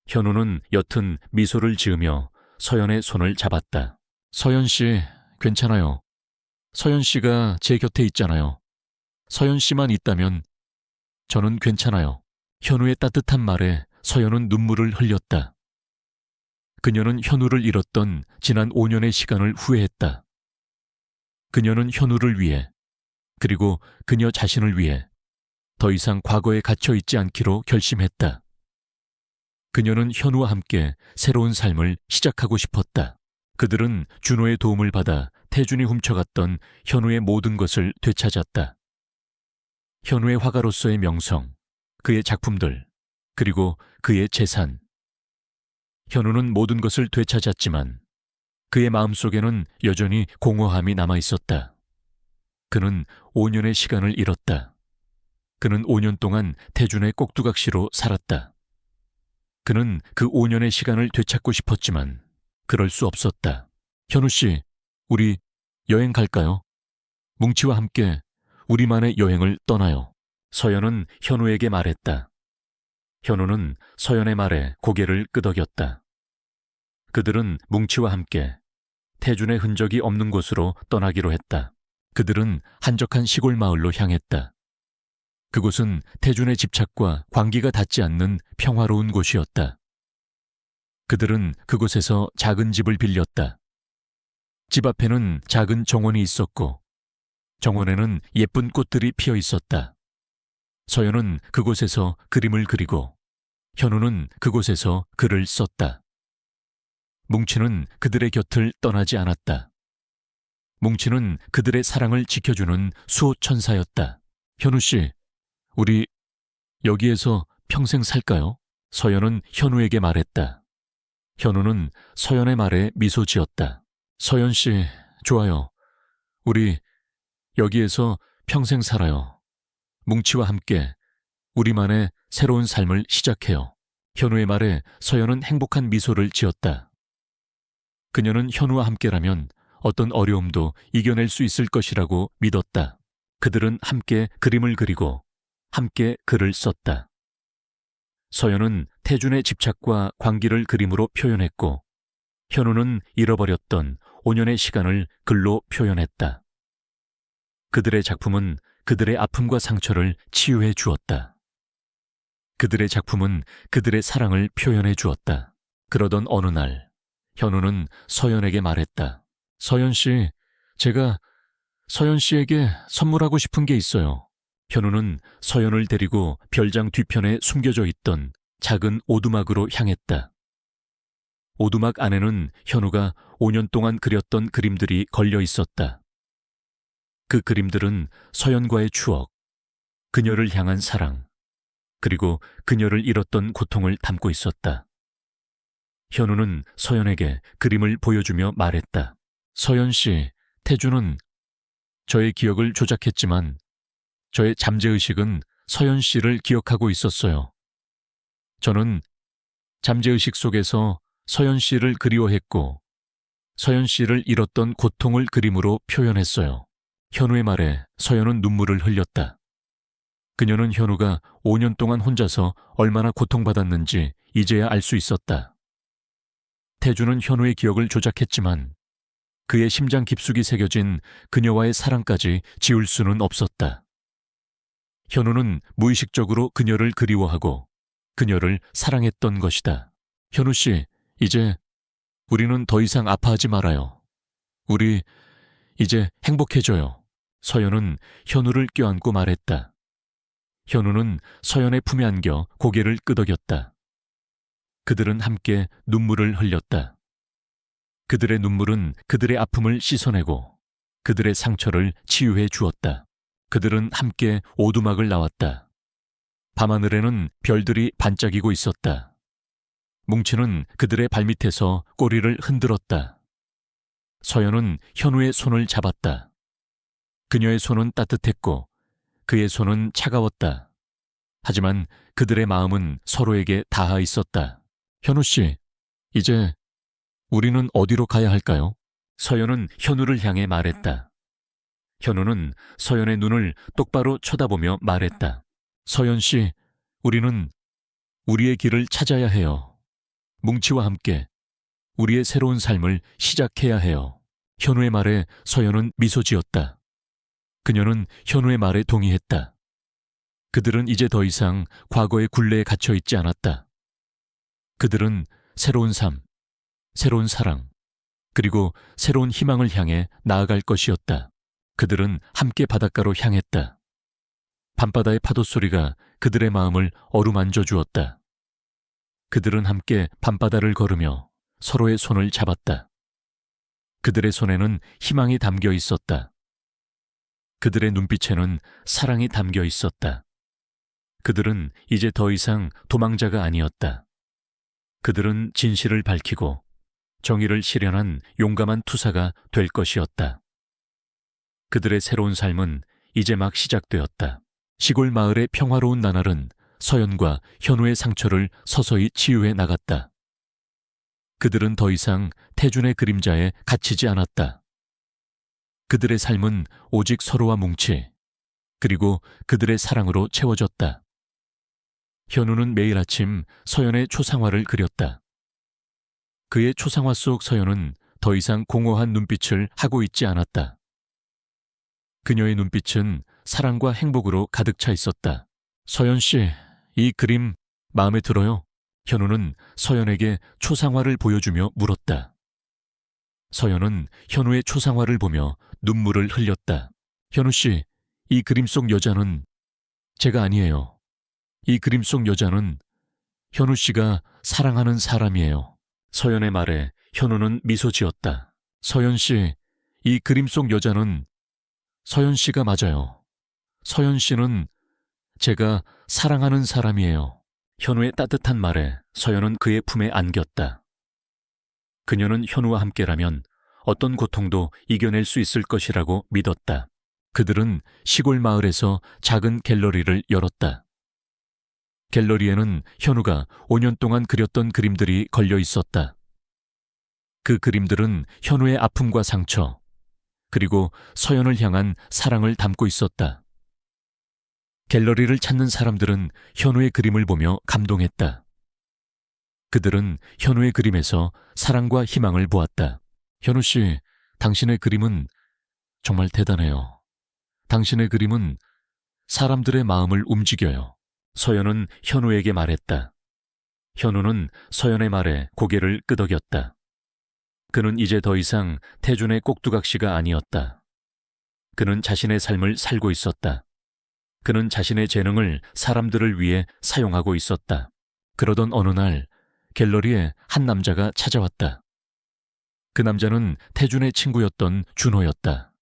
현우는 옅은 미소를 지으며 서연의 손을 잡았다. 서연 씨, 괜찮아요. 서연 씨가 제 곁에 있잖아요. 서연 씨만 있다면 저는 괜찮아요. 현우의 따뜻한 말에 서연은 눈물을 흘렸다. 그녀는 현우를 잃었던 지난 5년의 시간을 후회했다. 그녀는 현우를 위해, 그리고 그녀 자신을 위해 더 이상 과거에 갇혀 있지 않기로 결심했다. 그녀는 현우와 함께 새로운 삶을 시작하고 싶었다. 그들은 준호의 도움을 받아 태준이 훔쳐갔던 현우의 모든 것을 되찾았다. 현우의 화가로서의 명성, 그의 작품들, 그리고 그의 재산. 현우는 모든 것을 되찾았지만 그의 마음속에는 여전히 공허함이 남아 있었다. 그는 5년의 시간을 잃었다. 그는 5년 동안 태준의 꼭두각시로 살았다. 그는 그 5년의 시간을 되찾고 싶었지만 그럴 수 없었다. 현우 씨, 우리 여행 갈까요? 뭉치와 함께 우리만의 여행을 떠나요. 서연은 현우에게 말했다. 현우는 서연의 말에 고개를 끄덕였다. 그들은 뭉치와 함께 태준의 흔적이 없는 곳으로 떠나기로 했다. 그들은 한적한 시골 마을로 향했다. 그곳은 태준의 집착과 광기가 닿지 않는 평화로운 곳이었다. 그들은 그곳에서 작은 집을 빌렸다. 집 앞에는 작은 정원이 있었고 정원에는 예쁜 꽃들이 피어 있었다. 서연은 그곳에서 그림을 그리고 현우는 그곳에서 글을 썼다. 뭉치는 그들의 곁을 떠나지 않았다. 뭉치는 그들의 사랑을 지켜주는 수호천사였다. 현우 씨, 우리 여기에서 평생 살까요? 서연은 현우에게 말했다. 현우는 서연의 말에 미소 지었다. 서연 씨, 좋아요. 우리 여기에서 평생 살아요. 뭉치와 함께 우리만의 새로운 삶을 시작해요. 현우의 말에 서연은 행복한 미소를 지었다. 그녀는 현우와 함께라면 어떤 어려움도 이겨낼 수 있을 것이라고 믿었다. 그들은 함께 그림을 그리고 함께 글을 썼다. 서연은 태준의 집착과 광기를 그림으로 표현했고 현우는 잃어버렸던 5년의 시간을 글로 표현했다. 그들의 작품은 그들의 아픔과 상처를 치유해 주었다. 그들의 작품은 그들의 사랑을 표현해 주었다. 그러던 어느 날 현우는 서연에게 말했다. 서연 씨, 제가 서연 씨에게 선물하고 싶은 게 있어요. 현우는 서연을 데리고 별장 뒤편에 숨겨져 있던 작은 오두막으로 향했다. 오두막 안에는 현우가 5년 동안 그렸던 그림들이 걸려 있었다. 그 그림들은 서연과의 추억, 그녀를 향한 사랑, 그리고 그녀를 잃었던 고통을 담고 있었다. 현우는 서연에게 그림을 보여주며 말했다. 서연 씨, 태주는 저의 기억을 조작했지만 저의 잠재의식은 서연 씨를 기억하고 있었어요. 저는 잠재의식 속에서 서연 씨를 그리워했고 서연 씨를 잃었던 고통을 그림으로 표현했어요. 현우의 말에 서연은 눈물을 흘렸다. 그녀는 현우가 5년 동안 혼자서 얼마나 고통받았는지 이제야 알 수 있었다. 태주는 현우의 기억을 조작했지만 그의 심장 깊숙이 새겨진 그녀와의 사랑까지 지울 수는 없었다. 현우는 무의식적으로 그녀를 그리워하고 그녀를 사랑했던 것이다. 현우 씨, 이제 우리는 더 이상 아파하지 말아요. 우리 이제 행복해져요. 서연은 현우를 껴안고 말했다. 현우는 서연의 품에 안겨 고개를 끄덕였다. 그들은 함께 눈물을 흘렸다. 그들의 눈물은 그들의 아픔을 씻어내고 그들의 상처를 치유해 주었다. 그들은 함께 오두막을 나왔다. 밤하늘에는 별들이 반짝이고 있었다. 뭉치는 그들의 발밑에서 꼬리를 흔들었다. 서연은 현우의 손을 잡았다. 그녀의 손은 따뜻했고 그의 손은 차가웠다. 하지만 그들의 마음은 서로에게 닿아 있었다. 현우 씨, 이제 우리는 어디로 가야 할까요? 서연은 현우를 향해 말했다. 현우는 서연의 눈을 똑바로 쳐다보며 말했다. 서연 씨, 우리는 우리의 길을 찾아야 해요. 뭉치와 함께 우리의 새로운 삶을 시작해야 해요. 현우의 말에 서연은 미소 지었다. 그녀는 현우의 말에 동의했다. 그들은 이제 더 이상 과거의 굴레에 갇혀 있지 않았다. 그들은 새로운 삶, 새로운 사랑, 그리고 새로운 희망을 향해 나아갈 것이었다. 그들은 함께 바닷가로 향했다. 밤바다의 파도 소리가 그들의 마음을 어루만져 주었다. 그들은 함께 밤바다를 걸으며 서로의 손을 잡았다. 그들의 손에는 희망이 담겨 있었다. 그들의 눈빛에는 사랑이 담겨 있었다. 그들은 이제 더 이상 도망자가 아니었다. 그들은 진실을 밝히고 정의를 실현한 용감한 투사가 될 것이었다. 그들의 새로운 삶은 이제 막 시작되었다. 시골 마을의 평화로운 나날은 서연과 현우의 상처를 서서히 치유해 나갔다. 그들은 더 이상 태준의 그림자에 갇히지 않았다. 그들의 삶은 오직 서로와 뭉치, 그리고 그들의 사랑으로 채워졌다. 현우는 매일 아침 서연의 초상화를 그렸다. 그의 초상화 속 서연은 더 이상 공허한 눈빛을 하고 있지 않았다. 그녀의 눈빛은 사랑과 행복으로 가득 차 있었다. 서연 씨, 이 그림 마음에 들어요? 현우는 서연에게 초상화를 보여주며 물었다. 서연은 현우의 초상화를 보며 눈물을 흘렸다. 현우 씨, 이 그림 속 여자는 제가 아니에요. 이 그림 속 여자는 현우 씨가 사랑하는 사람이에요. 서연의 말에 현우는 미소 지었다. 서연 씨, 이 그림 속 여자는 서연 씨가 맞아요. 서연 씨는 제가 사랑하는 사람이에요. 현우의 따뜻한 말에 서연은 그의 품에 안겼다. 그녀는 현우와 함께라면 어떤 고통도 이겨낼 수 있을 것이라고 믿었다. 그들은 시골 마을에서 작은 갤러리를 열었다. 갤러리에는 현우가 5년 동안 그렸던 그림들이 걸려 있었다. 그 그림들은 현우의 아픔과 상처, 그리고 서연을 향한 사랑을 담고 있었다. 갤러리를 찾는 사람들은 현우의 그림을 보며 감동했다. 그들은 현우의 그림에서 사랑과 희망을 보았다. 현우 씨, 당신의 그림은 정말 대단해요. 당신의 그림은 사람들의 마음을 움직여요. 서연은 현우에게 말했다. 현우는 서연의 말에 고개를 끄덕였다. 그는 이제 더 이상 태준의 꼭두각시가 아니었다. 그는 자신의 삶을 살고 있었다. 그는 자신의 재능을 사람들을 위해 사용하고 있었다. 그러던 어느 날 갤러리에 한 남자가 찾아왔다. 그 남자는 태준의 친구였던 준호였다.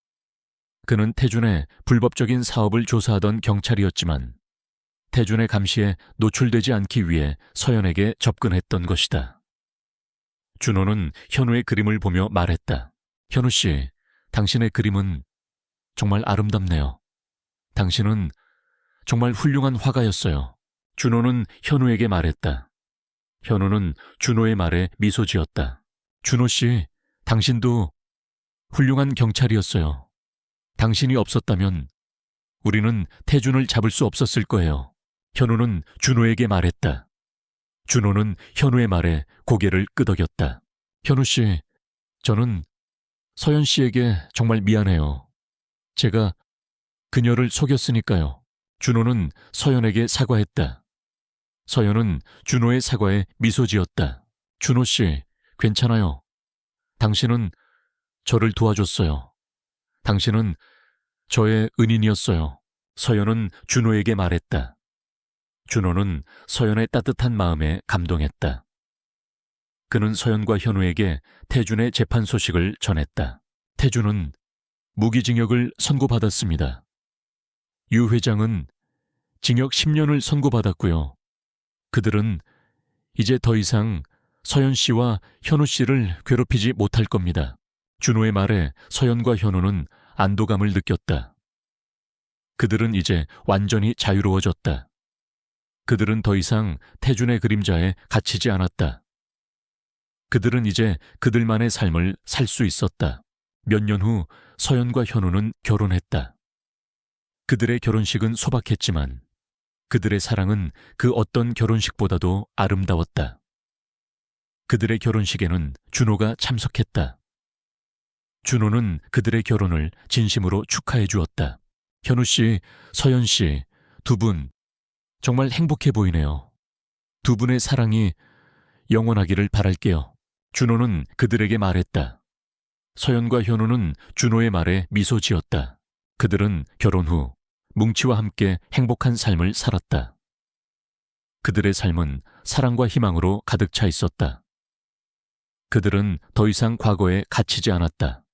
그는 태준의 불법적인 사업을 조사하던 경찰이었지만 태준의 감시에 노출되지 않기 위해 서연에게 접근했던 것이다. 준호는 현우의 그림을 보며 말했다. 현우 씨, 당신의 그림은 정말 아름답네요. 당신은 정말 훌륭한 화가였어요. 준호는 현우에게 말했다. 현우는 준호의 말에 미소 지었다. 준호 씨, 당신도 훌륭한 경찰이었어요. 당신이 없었다면 우리는 태준을 잡을 수 없었을 거예요. 현우는 준호에게 말했다. 준호는 현우의 말에 고개를 끄덕였다. 현우 씨, 저는 서연 씨에게 정말 미안해요. 제가 그녀를 속였으니까요. 준호는 서연에게 사과했다. 서연은 준호의 사과에 미소 지었다. 준호 씨, 괜찮아요. 당신은 저를 도와줬어요. 당신은 저의 은인이었어요. 서연은 준호에게 말했다. 준호는 서연의 따뜻한 마음에 감동했다. 그는 서연과 현우에게 태준의 재판 소식을 전했다. 태준은 무기징역을 선고받았습니다. 유 회장은 징역 10년을 선고받았고요. 그들은 이제 더 이상 서연 씨와 현우 씨를 괴롭히지 못할 겁니다. 준호의 말에 서연과 현우는 안도감을 느꼈다. 그들은 이제 완전히 자유로워졌다. 그들은 더 이상 태준의 그림자에 갇히지 않았다. 그들은 이제 그들만의 삶을 살 수 있었다. 몇 년 후 서연과 현우는 결혼했다. 그들의 결혼식은 소박했지만 그들의 사랑은 그 어떤 결혼식보다도 아름다웠다. 그들의 결혼식에는 준호가 참석했다. 준호는 그들의 결혼을 진심으로 축하해 주었다. 현우 씨, 서연 씨, 두 분 정말 행복해 보이네요. 두 분의 사랑이 영원하기를 바랄게요. 준호는 그들에게 말했다. 서연과 현우는 준호의 말에 미소 지었다. 그들은 결혼 후 뭉치와 함께 행복한 삶을 살았다. 그들의 삶은 사랑과 희망으로 가득 차 있었다. 그들은 더 이상 과거에 갇히지 않았다.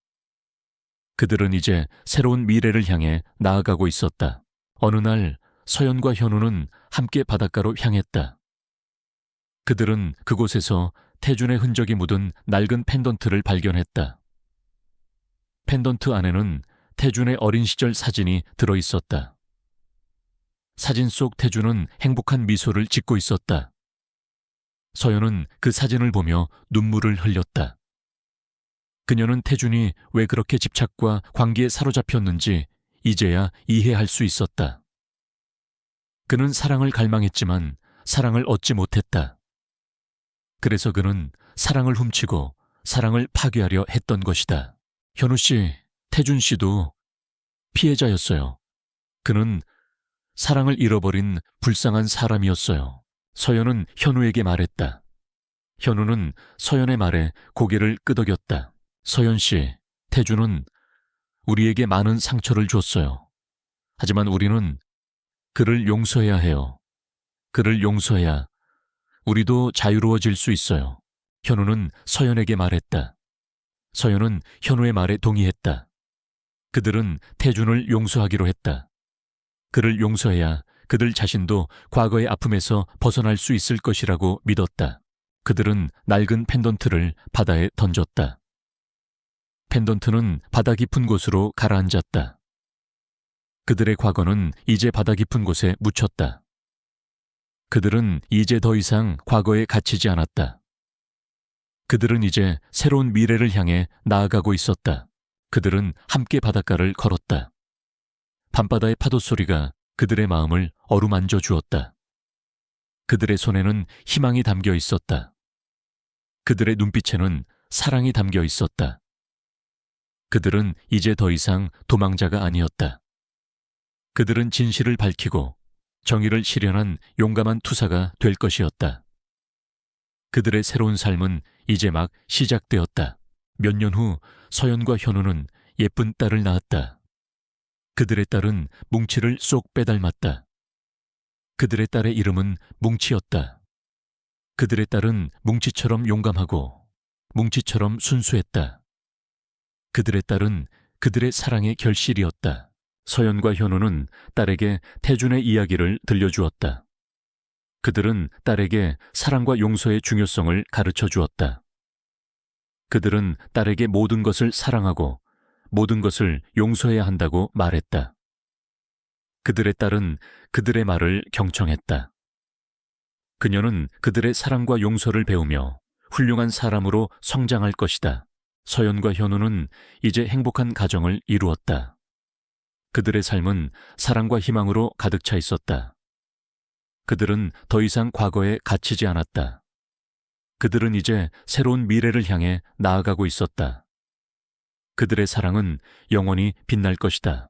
그들은 이제 새로운 미래를 향해 나아가고 있었다. 어느 날 서연과 현우는 함께 바닷가로 향했다. 그들은 그곳에서 태준의 흔적이 묻은 낡은 펜던트를 발견했다. 펜던트 안에는 태준의 어린 시절 사진이 들어있었다. 사진 속 태준은 행복한 미소를 짓고 있었다. 서연은 그 사진을 보며 눈물을 흘렸다. 그녀는 태준이 왜 그렇게 집착과 관계에 사로잡혔는지 이제야 이해할 수 있었다. 그는 사랑을 갈망했지만 사랑을 얻지 못했다. 그래서 그는 사랑을 훔치고 사랑을 파괴하려 했던 것이다. 현우 씨, 태준 씨도 피해자였어요. 그는 사랑을 잃어버린 불쌍한 사람이었어요. 서연은 현우에게 말했다. 현우는 서연의 말에 고개를 끄덕였다. 서연 씨, 태준은 우리에게 많은 상처를 줬어요. 하지만 우리는 그를 용서해야 해요. 그를 용서해야 우리도 자유로워질 수 있어요. 현우는 서연에게 말했다. 서연은 현우의 말에 동의했다. 그들은 태준을 용서하기로 했다. 그를 용서해야 그들 자신도 과거의 아픔에서 벗어날 수 있을 것이라고 믿었다. 그들은 낡은 펜던트를 바다에 던졌다. 펜던트는 바다 깊은 곳으로 가라앉았다. 그들의 과거는 이제 바다 깊은 곳에 묻혔다. 그들은 이제 더 이상 과거에 갇히지 않았다. 그들은 이제 새로운 미래를 향해 나아가고 있었다. 그들은 함께 바닷가를 걸었다. 밤바다의 파도 소리가 그들의 마음을 어루만져 주었다. 그들의 손에는 희망이 담겨 있었다. 그들의 눈빛에는 사랑이 담겨 있었다. 그들은 이제 더 이상 도망자가 아니었다. 그들은 진실을 밝히고 정의를 실현한 용감한 투사가 될 것이었다. 그들의 새로운 삶은 이제 막 시작되었다. 몇 년 후 서연과 현우는 예쁜 딸을 낳았다. 그들의 딸은 뭉치를 쏙 빼닮았다. 그들의 딸의 이름은 뭉치였다. 그들의 딸은 뭉치처럼 용감하고 뭉치처럼 순수했다. 그들의 딸은 그들의 사랑의 결실이었다. 서연과 현우는 딸에게 태준의 이야기를 들려주었다. 그들은 딸에게 사랑과 용서의 중요성을 가르쳐 주었다. 그들은 딸에게 모든 것을 사랑하고 모든 것을 용서해야 한다고 말했다. 그들의 딸은 그들의 말을 경청했다. 그녀는 그들의 사랑과 용서를 배우며 훌륭한 사람으로 성장할 것이다. 서연과 현우는 이제 행복한 가정을 이루었다. 그들의 삶은 사랑과 희망으로 가득 차 있었다. 그들은 더 이상 과거에 갇히지 않았다. 그들은 이제 새로운 미래를 향해 나아가고 있었다. 그들의 사랑은 영원히 빛날 것이다.